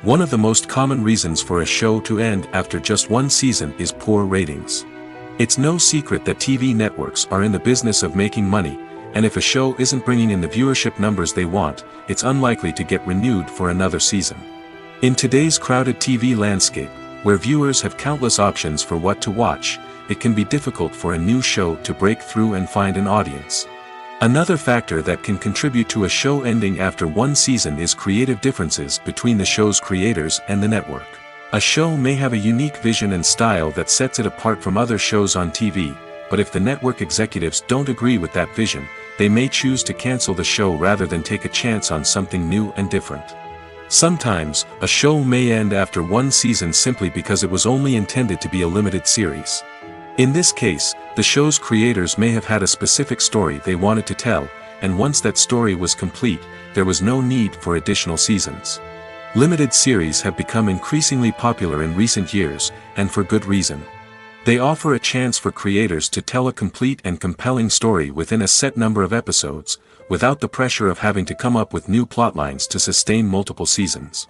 One of the most common reasons for a show to end after just one season is poor ratings. It's no secret that TV networks are in the business of making money, and if a show isn't bringing in the viewership numbers they want, it's unlikely to get renewed for another season. In today's crowded TV landscape, where viewers have countless options for what to watch, it can be difficult for a new show to break through and find an audience. Another factor that can contribute to a show ending after one season is creative differences between the show's creators and the network. A show may have a unique vision and style that sets it apart from other shows on TV, but if the network executives don't agree with that vision, they may choose to cancel the show rather than take a chance on something new and different. Sometimes, a show may end after one season simply because it was only intended to be a limited series. In this case, the show's creators may have had a specific story they wanted to tell, and once that story was complete, there was no need for additional seasons. Limited series have become increasingly popular in recent years, and for good reason. They offer a chance for creators to tell a complete and compelling story within a set number of episodes, without the pressure of having to come up with new plotlines to sustain multiple seasons.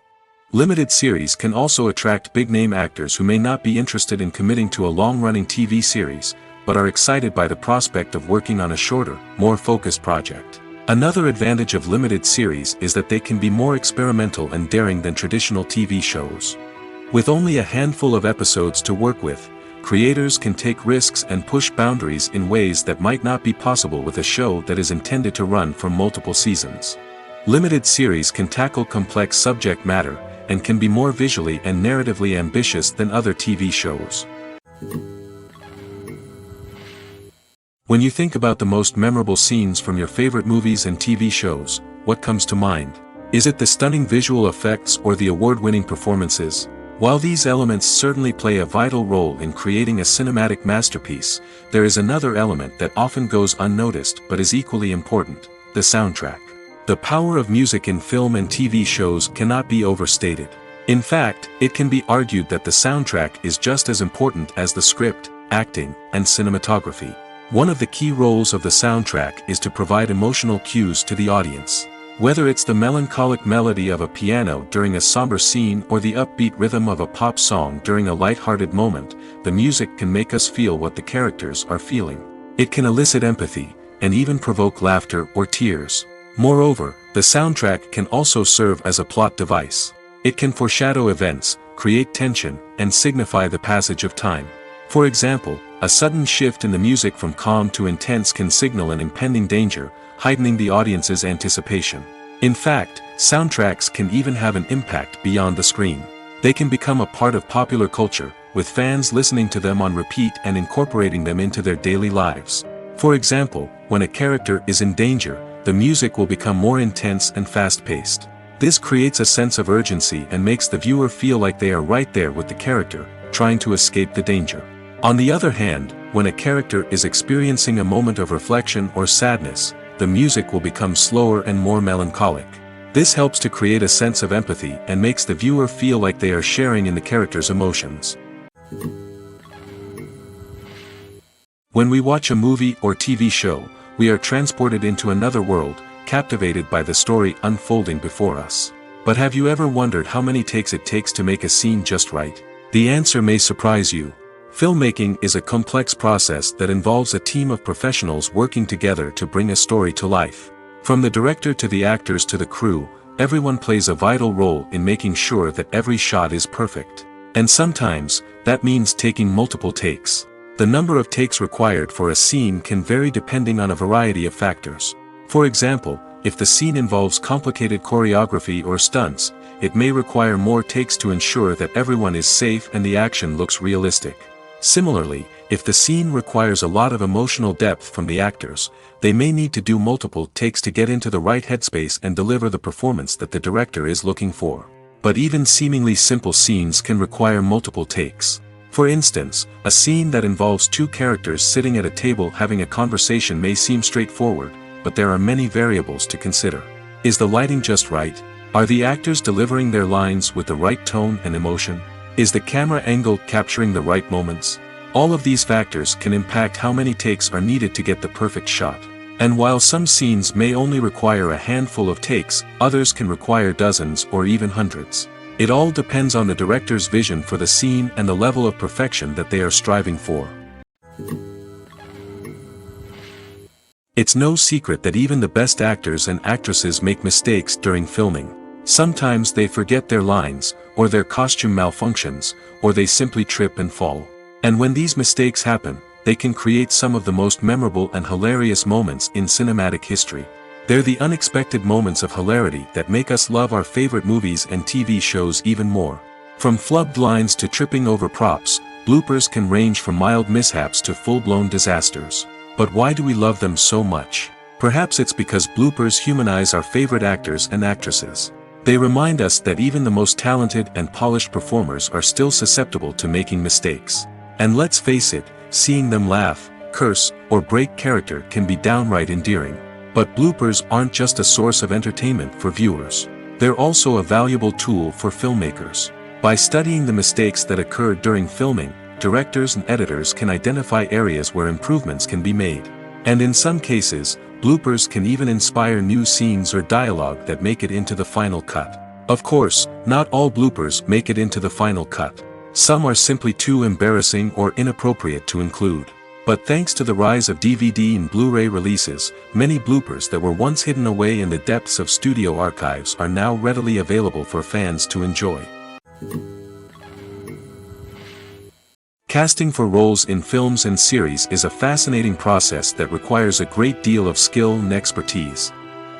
Limited series can also attract big-name actors who may not be interested in committing to a long-running TV series, but are excited by the prospect of working on a shorter, more focused project. Another advantage of limited series is that they can be more experimental and daring than traditional TV shows. With only a handful of episodes to work with, creators can take risks and push boundaries in ways that might not be possible with a show that is intended to run for multiple seasons. Limited series can tackle complex subject matter, and can be more visually and narratively ambitious than other TV shows. When you think about the most memorable scenes from your favorite movies and TV shows, what comes to mind? Is it the stunning visual effects or the award-winning performances? While these elements certainly play a vital role in creating a cinematic masterpiece, there is another element that often goes unnoticed but is equally important: the soundtrack. The power of music in film and TV shows cannot be overstated. In fact, it can be argued that the soundtrack is just as important as the script, acting, and cinematography. One of the key roles of the soundtrack is to provide emotional cues to the audience. Whether it's the melancholic melody of a piano during a somber scene or the upbeat rhythm of a pop song during a light-hearted moment, the music can make us feel what the characters are feeling. It can elicit empathy, and even provoke laughter or tears. Moreover, the soundtrack can also serve as a plot device. It can foreshadow events, create tension, and signify the passage of time. For example, a sudden shift in the music from calm to intense can signal an impending danger, heightening the audience's anticipation. In fact, soundtracks can even have an impact beyond the screen. They can become a part of popular culture, with fans listening to them on repeat and incorporating them into their daily lives. For example, when a character is in danger, the music will become more intense and fast-paced. This creates a sense of urgency and makes the viewer feel like they are right there with the character, trying to escape the danger. On the other hand, when a character is experiencing a moment of reflection or sadness, the music will become slower and more melancholic. This helps to create a sense of empathy and makes the viewer feel like they are sharing in the character's emotions. When we watch a movie or TV show, we are transported into another world, captivated by the story unfolding before us. But have you ever wondered how many takes it takes to make a scene just right? The answer may surprise you. Filmmaking is a complex process that involves a team of professionals working together to bring a story to life. From the director to the actors to the crew, everyone plays a vital role in making sure that every shot is perfect. And sometimes, that means taking multiple takes. The number of takes required for a scene can vary depending on a variety of factors. For example, if the scene involves complicated choreography or stunts, it may require more takes to ensure that everyone is safe and the action looks realistic. Similarly, if the scene requires a lot of emotional depth from the actors, they may need to do multiple takes to get into the right headspace and deliver the performance that the director is looking for. But even seemingly simple scenes can require multiple takes. For instance, a scene that involves two characters sitting at a table having a conversation may seem straightforward, but there are many variables to consider. Is the lighting just right? Are the actors delivering their lines with the right tone and emotion? Is the camera angle capturing the right moments? All of these factors can impact how many takes are needed to get the perfect shot. And while some scenes may only require a handful of takes, others can require dozens or even hundreds. It all depends on the director's vision for the scene and the level of perfection that they are striving for. It's no secret that even the best actors and actresses make mistakes during filming. Sometimes they forget their lines, or their costume malfunctions, or they simply trip and fall. And when these mistakes happen, they can create some of the most memorable and hilarious moments in cinematic history. They're the unexpected moments of hilarity that make us love our favorite movies and TV shows even more. From flubbed lines to tripping over props, bloopers can range from mild mishaps to full-blown disasters. But why do we love them so much? Perhaps it's because bloopers humanize our favorite actors and actresses. They remind us that even the most talented and polished performers are still susceptible to making mistakes. And let's face it, seeing them laugh, curse, or break character can be downright endearing. But bloopers aren't just a source of entertainment for viewers. They're also a valuable tool for filmmakers. By studying the mistakes that occurred during filming, directors and editors can identify areas where improvements can be made. And in some cases, bloopers can even inspire new scenes or dialogue that make it into the final cut. Of course, not all bloopers make it into the final cut. Some are simply too embarrassing or inappropriate to include. But thanks to the rise of DVD and Blu-ray releases, many bloopers that were once hidden away in the depths of studio archives are now readily available for fans to enjoy. Casting for roles in films and series is a fascinating process that requires a great deal of skill and expertise.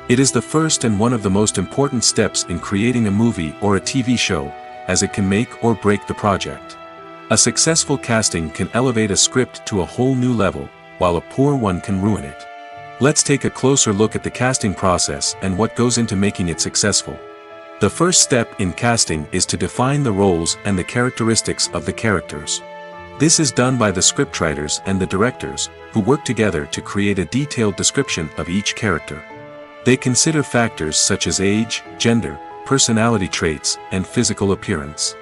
It is the first and one of the most important steps in creating a movie or a TV show, as it can make or break the project. A successful casting can elevate a script to a whole new level, while a poor one can ruin it. Let's take a closer look at the casting process and what goes into making it successful. The first step in casting is to define the roles and the characteristics of the characters. This is done by the scriptwriters and the directors, who work together to create a detailed description of each character. They consider factors such as age, gender, personality traits, and physical appearance.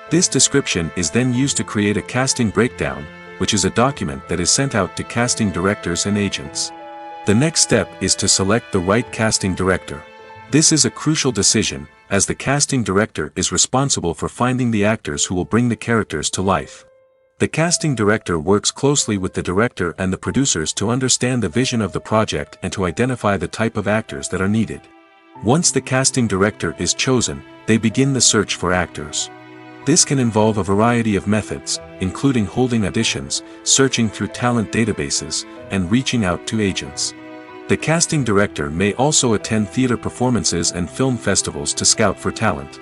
This description is then used to create a casting breakdown, which is a document that is sent out to casting directors and agents. The next step is to select the right casting director. This is a crucial decision, as the casting director is responsible for finding the actors who will bring the characters to life. The casting director works closely with the director and the producers to understand the vision of the project and to identify the type of actors that are needed. Once the casting director is chosen, they begin the search for actors. This can involve a variety of methods, including holding auditions, searching through talent databases, and reaching out to agents. The casting director may also attend theater performances and film festivals to scout for talent.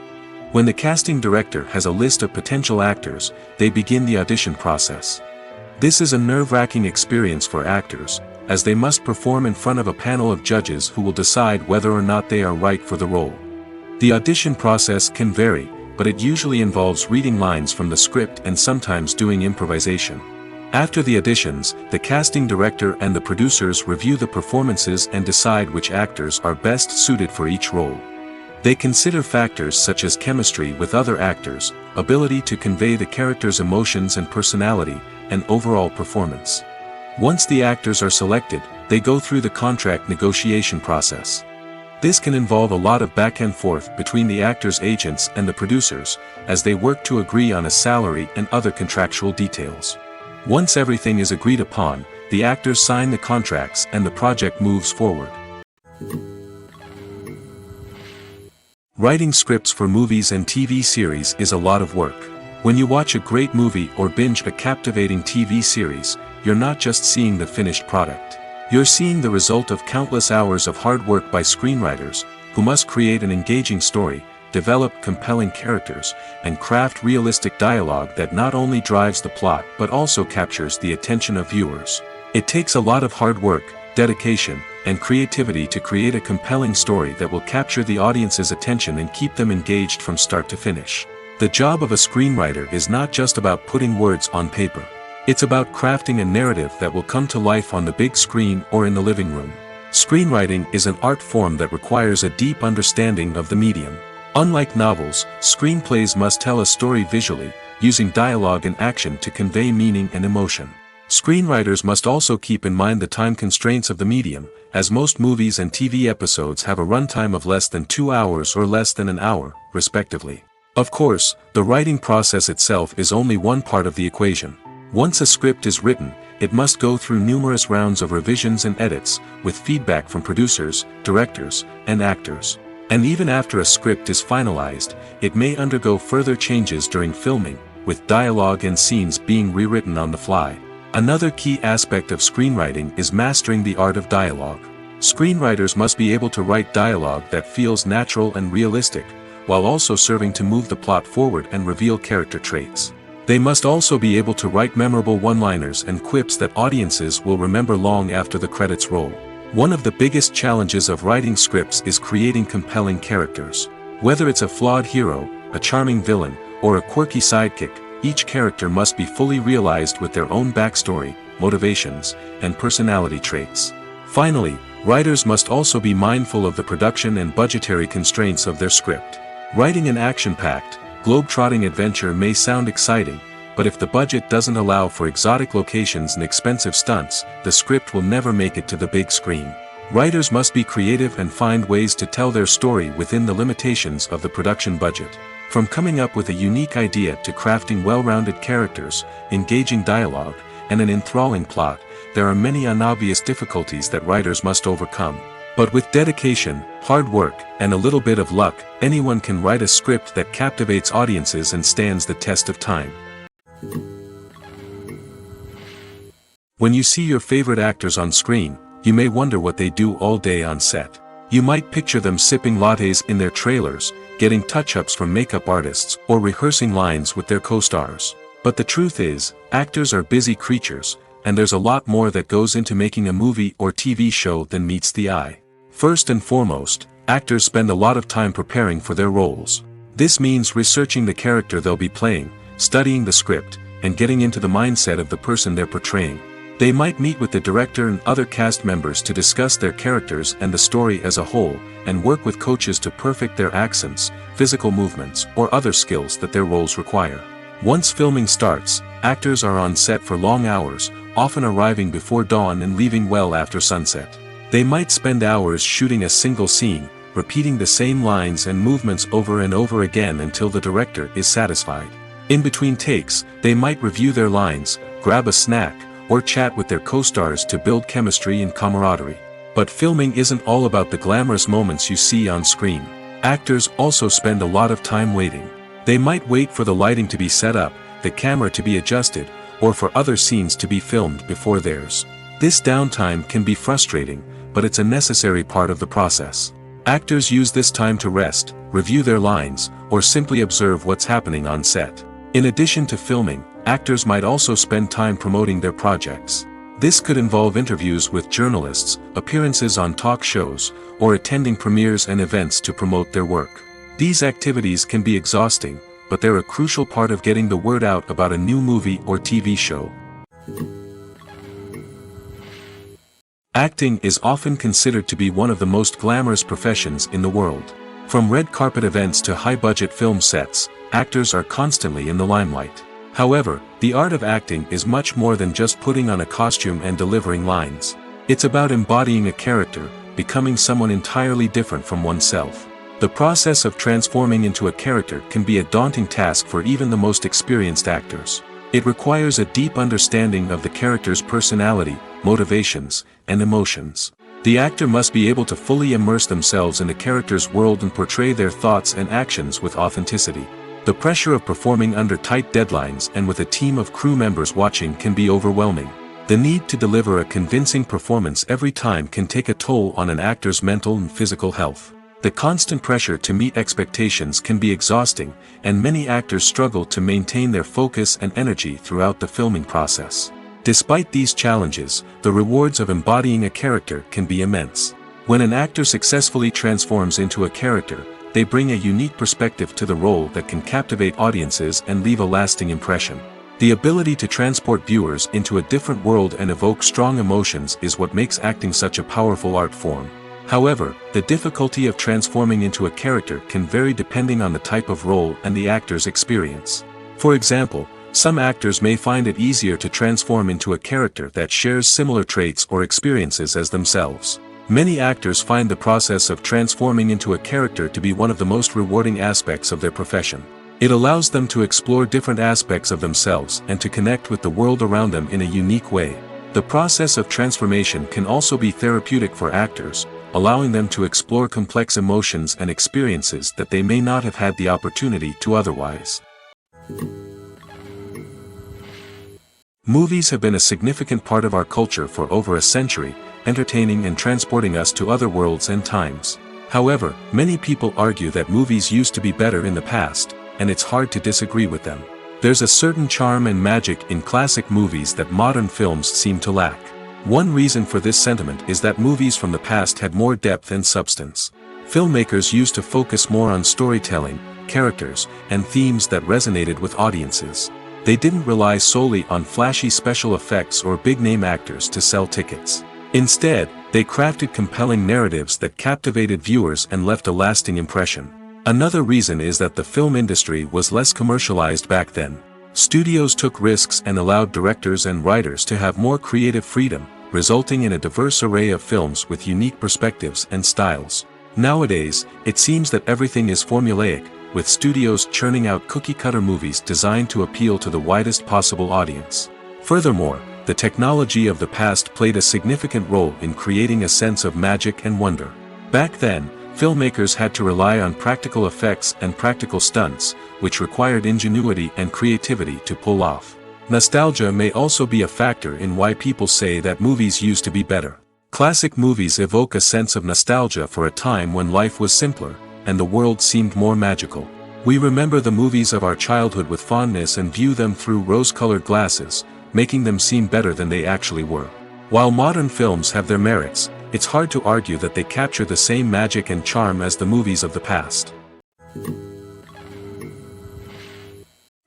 When the casting director has a list of potential actors, they begin the audition process. This is a nerve-wracking experience for actors, as they must perform in front of a panel of judges who will decide whether or not they are right for the role. The audition process can vary, but it usually involves reading lines from the script and sometimes doing improvisation. After the auditions, the casting director and the producers review the performances and decide which actors are best suited for each role. They consider factors such as chemistry with other actors, ability to convey the character's emotions and personality, and overall performance. Once the actors are selected, they go through the contract negotiation process. This can involve a lot of back and forth between the actors' agents and the producers, as they work to agree on a salary and other contractual details. Once everything is agreed upon, the actors sign the contracts and the project moves forward. Writing scripts for movies and TV series is a lot of work. When you watch a great movie or binge a captivating TV series, you're not just seeing the finished product. You're seeing the result of countless hours of hard work by screenwriters, who must create an engaging story, develop compelling characters, and craft realistic dialogue that not only drives the plot but also captures the attention of viewers. It takes a lot of hard work, dedication, and creativity to create a compelling story that will capture the audience's attention and keep them engaged from start to finish. The job of a screenwriter is not just about putting words on paper. It's about crafting a narrative that will come to life on the big screen or in the living room. Screenwriting is an art form that requires a deep understanding of the medium. Unlike novels, screenplays must tell a story visually, using dialogue and action to convey meaning and emotion. Screenwriters must also keep in mind the time constraints of the medium, as most movies and TV episodes have a runtime of less than 2 hours or less than an hour, respectively. Of course, the writing process itself is only one part of the equation. Once a script is written, it must go through numerous rounds of revisions and edits, with feedback from producers, directors, and actors. And even after a script is finalized, it may undergo further changes during filming, with dialogue and scenes being rewritten on the fly. Another key aspect of screenwriting is mastering the art of dialogue. Screenwriters must be able to write dialogue that feels natural and realistic, while also serving to move the plot forward and reveal character traits. They must also be able to write memorable one-liners and quips that audiences will remember long after the credits roll. One of the biggest challenges of writing scripts is creating compelling characters. Whether it's a flawed hero, a charming villain, or a quirky sidekick, each character must be fully realized with their own backstory, motivations, and personality traits. Finally, writers must also be mindful of the production and budgetary constraints of their script. Writing an action-packed, globe-trotting adventure may sound exciting, but if the budget doesn't allow for exotic locations and expensive stunts, the script will never make it to the big screen. Writers must be creative and find ways to tell their story within the limitations of the production budget. From coming up with a unique idea to crafting well-rounded characters, engaging dialogue, and an enthralling plot, there are many unobvious difficulties that writers must overcome. But with dedication, hard work, and a little bit of luck, anyone can write a script that captivates audiences and stands the test of time. When you see your favorite actors on screen, you may wonder what they do all day on set. You might picture them sipping lattes in their trailers, getting touch-ups from makeup artists, or rehearsing lines with their co-stars. But the truth is, actors are busy creatures, and there's a lot more that goes into making a movie or TV show than meets the eye. First and foremost, actors spend a lot of time preparing for their roles. This means researching the character they'll be playing, studying the script, and getting into the mindset of the person they're portraying. They might meet with the director and other cast members to discuss their characters and the story as a whole, and work with coaches to perfect their accents, physical movements, or other skills that their roles require. Once filming starts, actors are on set for long hours, often arriving before dawn and leaving well after sunset. They might spend hours shooting a single scene, repeating the same lines and movements over and over again until the director is satisfied. In between takes, they might review their lines, grab a snack, or chat with their co-stars to build chemistry and camaraderie. But filming isn't all about the glamorous moments you see on screen. Actors also spend a lot of time waiting. They might wait for the lighting to be set up, the camera to be adjusted, or for other scenes to be filmed before theirs. This downtime can be frustrating, but it's a necessary part of the process. Actors use this time to rest, review their lines, or simply observe what's happening on set. In addition to filming, actors might also spend time promoting their projects. This could involve interviews with journalists, appearances on talk shows, or attending premieres and events to promote their work. These activities can be exhausting, but they're a crucial part of getting the word out about a new movie or TV show. Acting is often considered to be one of the most glamorous professions in the world. From red carpet events to high-budget film sets, actors are constantly in the limelight. However, the art of acting is much more than just putting on a costume and delivering lines. It's about embodying a character, becoming someone entirely different from oneself. The process of transforming into a character can be a daunting task for even the most experienced actors. It requires a deep understanding of the character's personality, motivations, and emotions. The actor must be able to fully immerse themselves in the character's world and portray their thoughts and actions with authenticity. The pressure of performing under tight deadlines and with a team of crew members watching can be overwhelming. The need to deliver a convincing performance every time can take a toll on an actor's mental and physical health. The constant pressure to meet expectations can be exhausting, and many actors struggle to maintain their focus and energy throughout the filming process. Despite these challenges, the rewards of embodying a character can be immense. When an actor successfully transforms into a character, they bring a unique perspective to the role that can captivate audiences and leave a lasting impression. The ability to transport viewers into a different world and evoke strong emotions is what makes acting such a powerful art form. However, the difficulty of transforming into a character can vary depending on the type of role and the actor's experience. For example, some actors may find it easier to transform into a character that shares similar traits or experiences as themselves. Many actors find the process of transforming into a character to be one of the most rewarding aspects of their profession. It allows them to explore different aspects of themselves and to connect with the world around them in a unique way. The process of transformation can also be therapeutic for actors, allowing them to explore complex emotions and experiences that they may not have had the opportunity to otherwise. Movies have been a significant part of our culture for over a century, entertaining and transporting us to other worlds and times. However, many people argue that movies used to be better in the past, and it's hard to disagree with them. There's a certain charm and magic in classic movies that modern films seem to lack. One reason for this sentiment is that movies from the past had more depth and substance. Filmmakers used to focus more on storytelling, characters, and themes that resonated with audiences. They didn't rely solely on flashy special effects or big-name actors to sell tickets. Instead, they crafted compelling narratives that captivated viewers and left a lasting impression. Another reason is that the film industry was less commercialized back then. Studios took risks and allowed directors and writers to have more creative freedom, resulting in a diverse array of films with unique perspectives and styles. Nowadays, it seems that everything is formulaic, with studios churning out cookie-cutter movies designed to appeal to the widest possible audience. Furthermore, the technology of the past played a significant role in creating a sense of magic and wonder. Back then, filmmakers had to rely on practical effects and practical stunts, which required ingenuity and creativity to pull off. Nostalgia may also be a factor in why people say that movies used to be better. Classic movies evoke a sense of nostalgia for a time when life was simpler, and the world seemed more magical. We remember the movies of our childhood with fondness and view them through rose-colored glasses, making them seem better than they actually were. While modern films have their merits, it's hard to argue that they capture the same magic and charm as the movies of the past.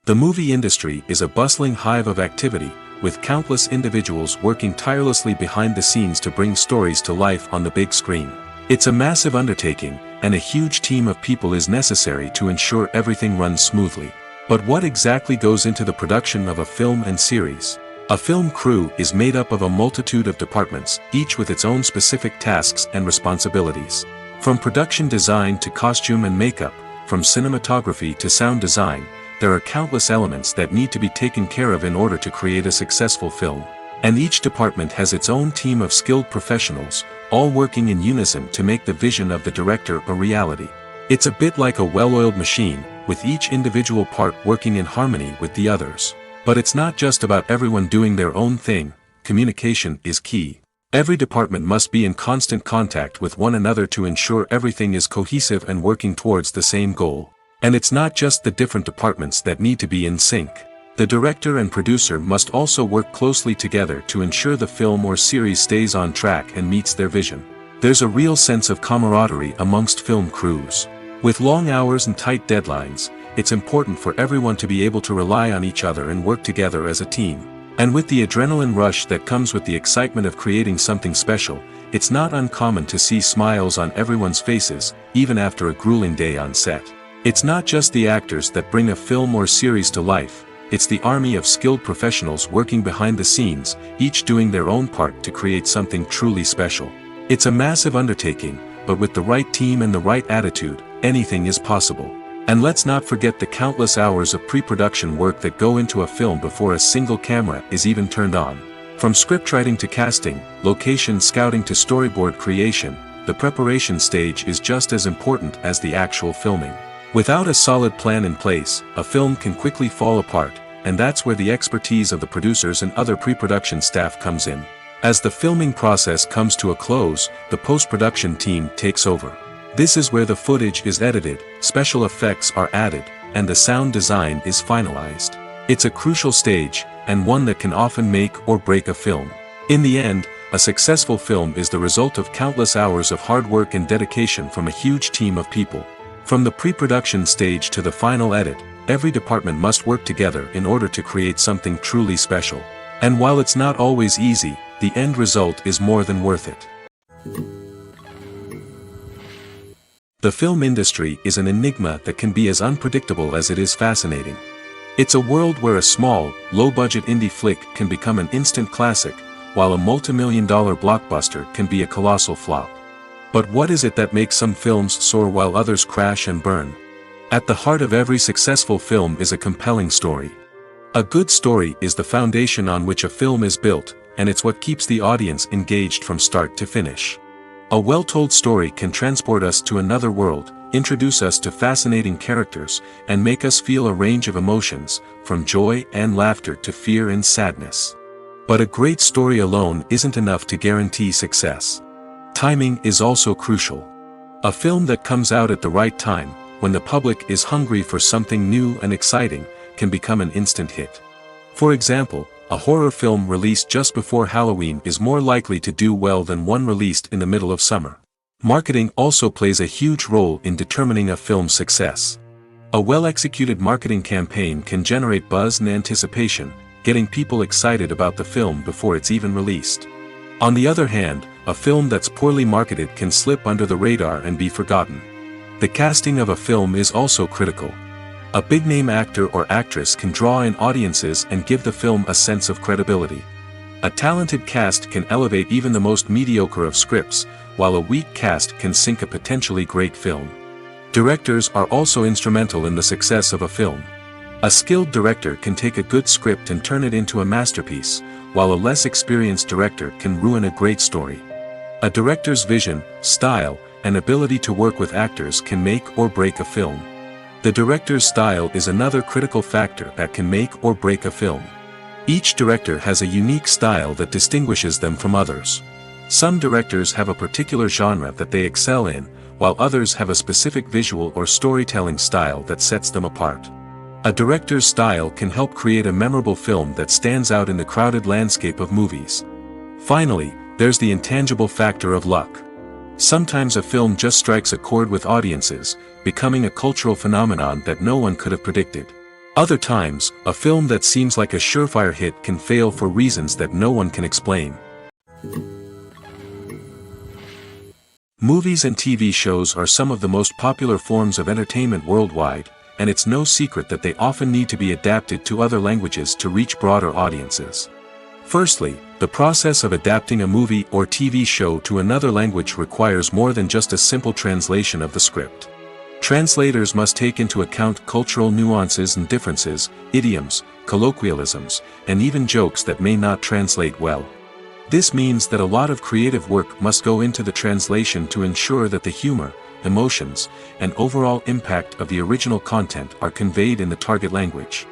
The movie industry is a bustling hive of activity, with countless individuals working tirelessly behind the scenes to bring stories to life on the big screen. It's a massive undertaking, and a huge team of people is necessary to ensure everything runs smoothly. But what exactly goes into the production of a film and series? A film crew is made up of a multitude of departments, each with its own specific tasks and responsibilities. From production design to costume and makeup, from cinematography to sound design, there are countless elements that need to be taken care of in order to create a successful film. And each department has its own team of skilled professionals, all working in unison to make the vision of the director a reality. It's a bit like a well-oiled machine, with each individual part working in harmony with the others. But it's not just about everyone doing their own thing. Communication is key. Every department must be in constant contact with one another to ensure everything is cohesive and working towards the same goal. And it's not just the different departments that need to be in sync. The director and producer must also work closely together to ensure the film or series stays on track and meets their vision. There's a real sense of camaraderie amongst film crews. With long hours and tight deadlines, it's important for everyone to be able to rely on each other and work together as a team. And with the adrenaline rush that comes with the excitement of creating something special, it's not uncommon to see smiles on everyone's faces, even after a grueling day on set. It's not just the actors that bring a film or series to life, it's the army of skilled professionals working behind the scenes, each doing their own part to create something truly special. It's a massive undertaking, but with the right team and the right attitude, anything is possible. And let's not forget the countless hours of pre-production work that go into a film before a single camera is even turned on. From scriptwriting to casting, location scouting to storyboard creation, the preparation stage is just as important as the actual filming. Without a solid plan in place, a film can quickly fall apart, and that's where the expertise of the producers and other pre-production staff comes in. As the filming process comes to a close, the post-production team takes over. This is where the footage is edited, special effects are added, and the sound design is finalized. It's a crucial stage, and one that can often make or break a film. In the end, a successful film is the result of countless hours of hard work and dedication from a huge team of people. From the pre-production stage to the final edit, every department must work together in order to create something truly special. And while it's not always easy, the end result is more than worth it. The film industry is an enigma that can be as unpredictable as it is fascinating. It's a world where a small, low-budget indie flick can become an instant classic, while a multi-million-dollar blockbuster can be a colossal flop. But what is it that makes some films soar while others crash and burn? At the heart of every successful film is a compelling story. A good story is the foundation on which a film is built, and it's what keeps the audience engaged from start to finish. A well-told story can transport us to another world, introduce us to fascinating characters, and make us feel a range of emotions, from joy and laughter to fear and sadness. But a great story alone isn't enough to guarantee success. Timing is also crucial. A film that comes out at the right time, when the public is hungry for something new and exciting, can become an instant hit. For example, a horror film released just before Halloween is more likely to do well than one released in the middle of summer. Marketing also plays a huge role in determining a film's success. A well-executed marketing campaign can generate buzz and anticipation, getting people excited about the film before it's even released. On the other hand, a film that's poorly marketed can slip under the radar and be forgotten. The casting of a film is also critical. A big-name actor or actress can draw in audiences and give the film a sense of credibility. A talented cast can elevate even the most mediocre of scripts, while a weak cast can sink a potentially great film. Directors are also instrumental in the success of a film. A skilled director can take a good script and turn it into a masterpiece, while a less experienced director can ruin a great story. A director's vision, style, and ability to work with actors can make or break a film. The director's style is another critical factor that can make or break a film. Each director has a unique style that distinguishes them from others. Some directors have a particular genre that they excel in, while others have a specific visual or storytelling style that sets them apart. A director's style can help create a memorable film that stands out in the crowded landscape of movies. Finally, there's the intangible factor of luck. Sometimes a film just strikes a chord with audiences, becoming a cultural phenomenon that no one could have predicted. Other times, a film that seems like a surefire hit can fail for reasons that no one can explain. Movies and TV shows are some of the most popular forms of entertainment worldwide, and it's no secret that they often need to be adapted to other languages to reach broader audiences. Firstly, the process of adapting a movie or TV show to another language requires more than just a simple translation of the script. Translators must take into account cultural nuances and differences, idioms, colloquialisms, and even jokes that may not translate well. This means that a lot of creative work must go into the translation to ensure that the humor, emotions, and overall impact of the original content are conveyed in the target language.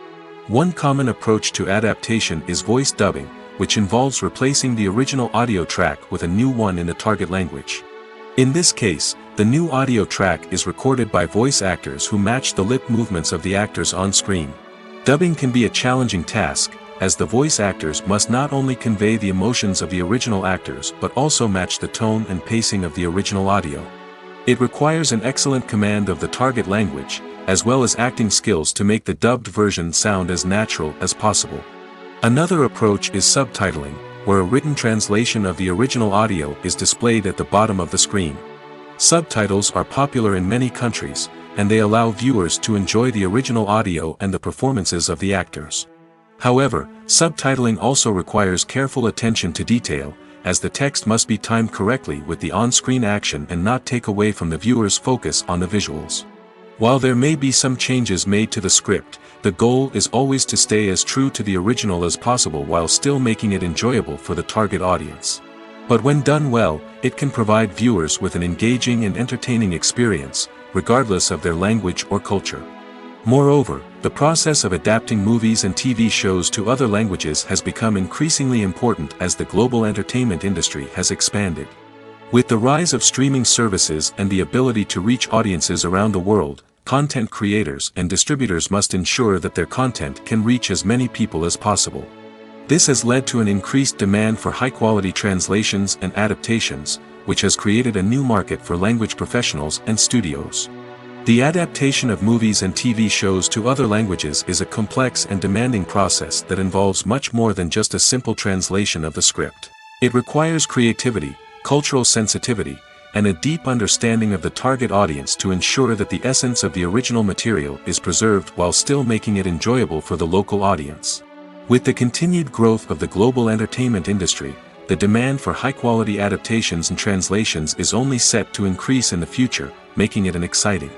One common approach to adaptation is voice dubbing, which involves replacing the original audio track with a new one in the target language. In this case, the new audio track is recorded by voice actors who match the lip movements of the actors on screen. Dubbing can be a challenging task, as the voice actors must not only convey the emotions of the original actors but also match the tone and pacing of the original audio. It requires an excellent command of the target language, as well as acting skills to make the dubbed version sound as natural as possible. Another approach is subtitling, where a written translation of the original audio is displayed at the bottom of the screen. Subtitles are popular in many countries, and they allow viewers to enjoy the original audio and the performances of the actors. However, subtitling also requires careful attention to detail, as the text must be timed correctly with the on-screen action and not take away from the viewer's focus on the visuals. While there may be some changes made to the script, the goal is always to stay as true to the original as possible while still making it enjoyable for the target audience. But when done well, it can provide viewers with an engaging and entertaining experience, regardless of their language or culture. Moreover, the process of adapting movies and TV shows to other languages has become increasingly important as the global entertainment industry has expanded. With the rise of streaming services and the ability to reach audiences around the world, content creators and distributors must ensure that their content can reach as many people as possible. This has led to an increased demand for high-quality translations and adaptations, which has created a new market for language professionals and studios. The adaptation of movies and TV shows to other languages is a complex and demanding process that involves much more than just a simple translation of the script. It requires creativity, cultural sensitivity, and a deep understanding of the target audience to ensure that the essence of the original material is preserved while still making it enjoyable for the local audience. With the continued growth of the global entertainment industry, the demand for high-quality adaptations and translations is only set to increase in the future, making it an exciting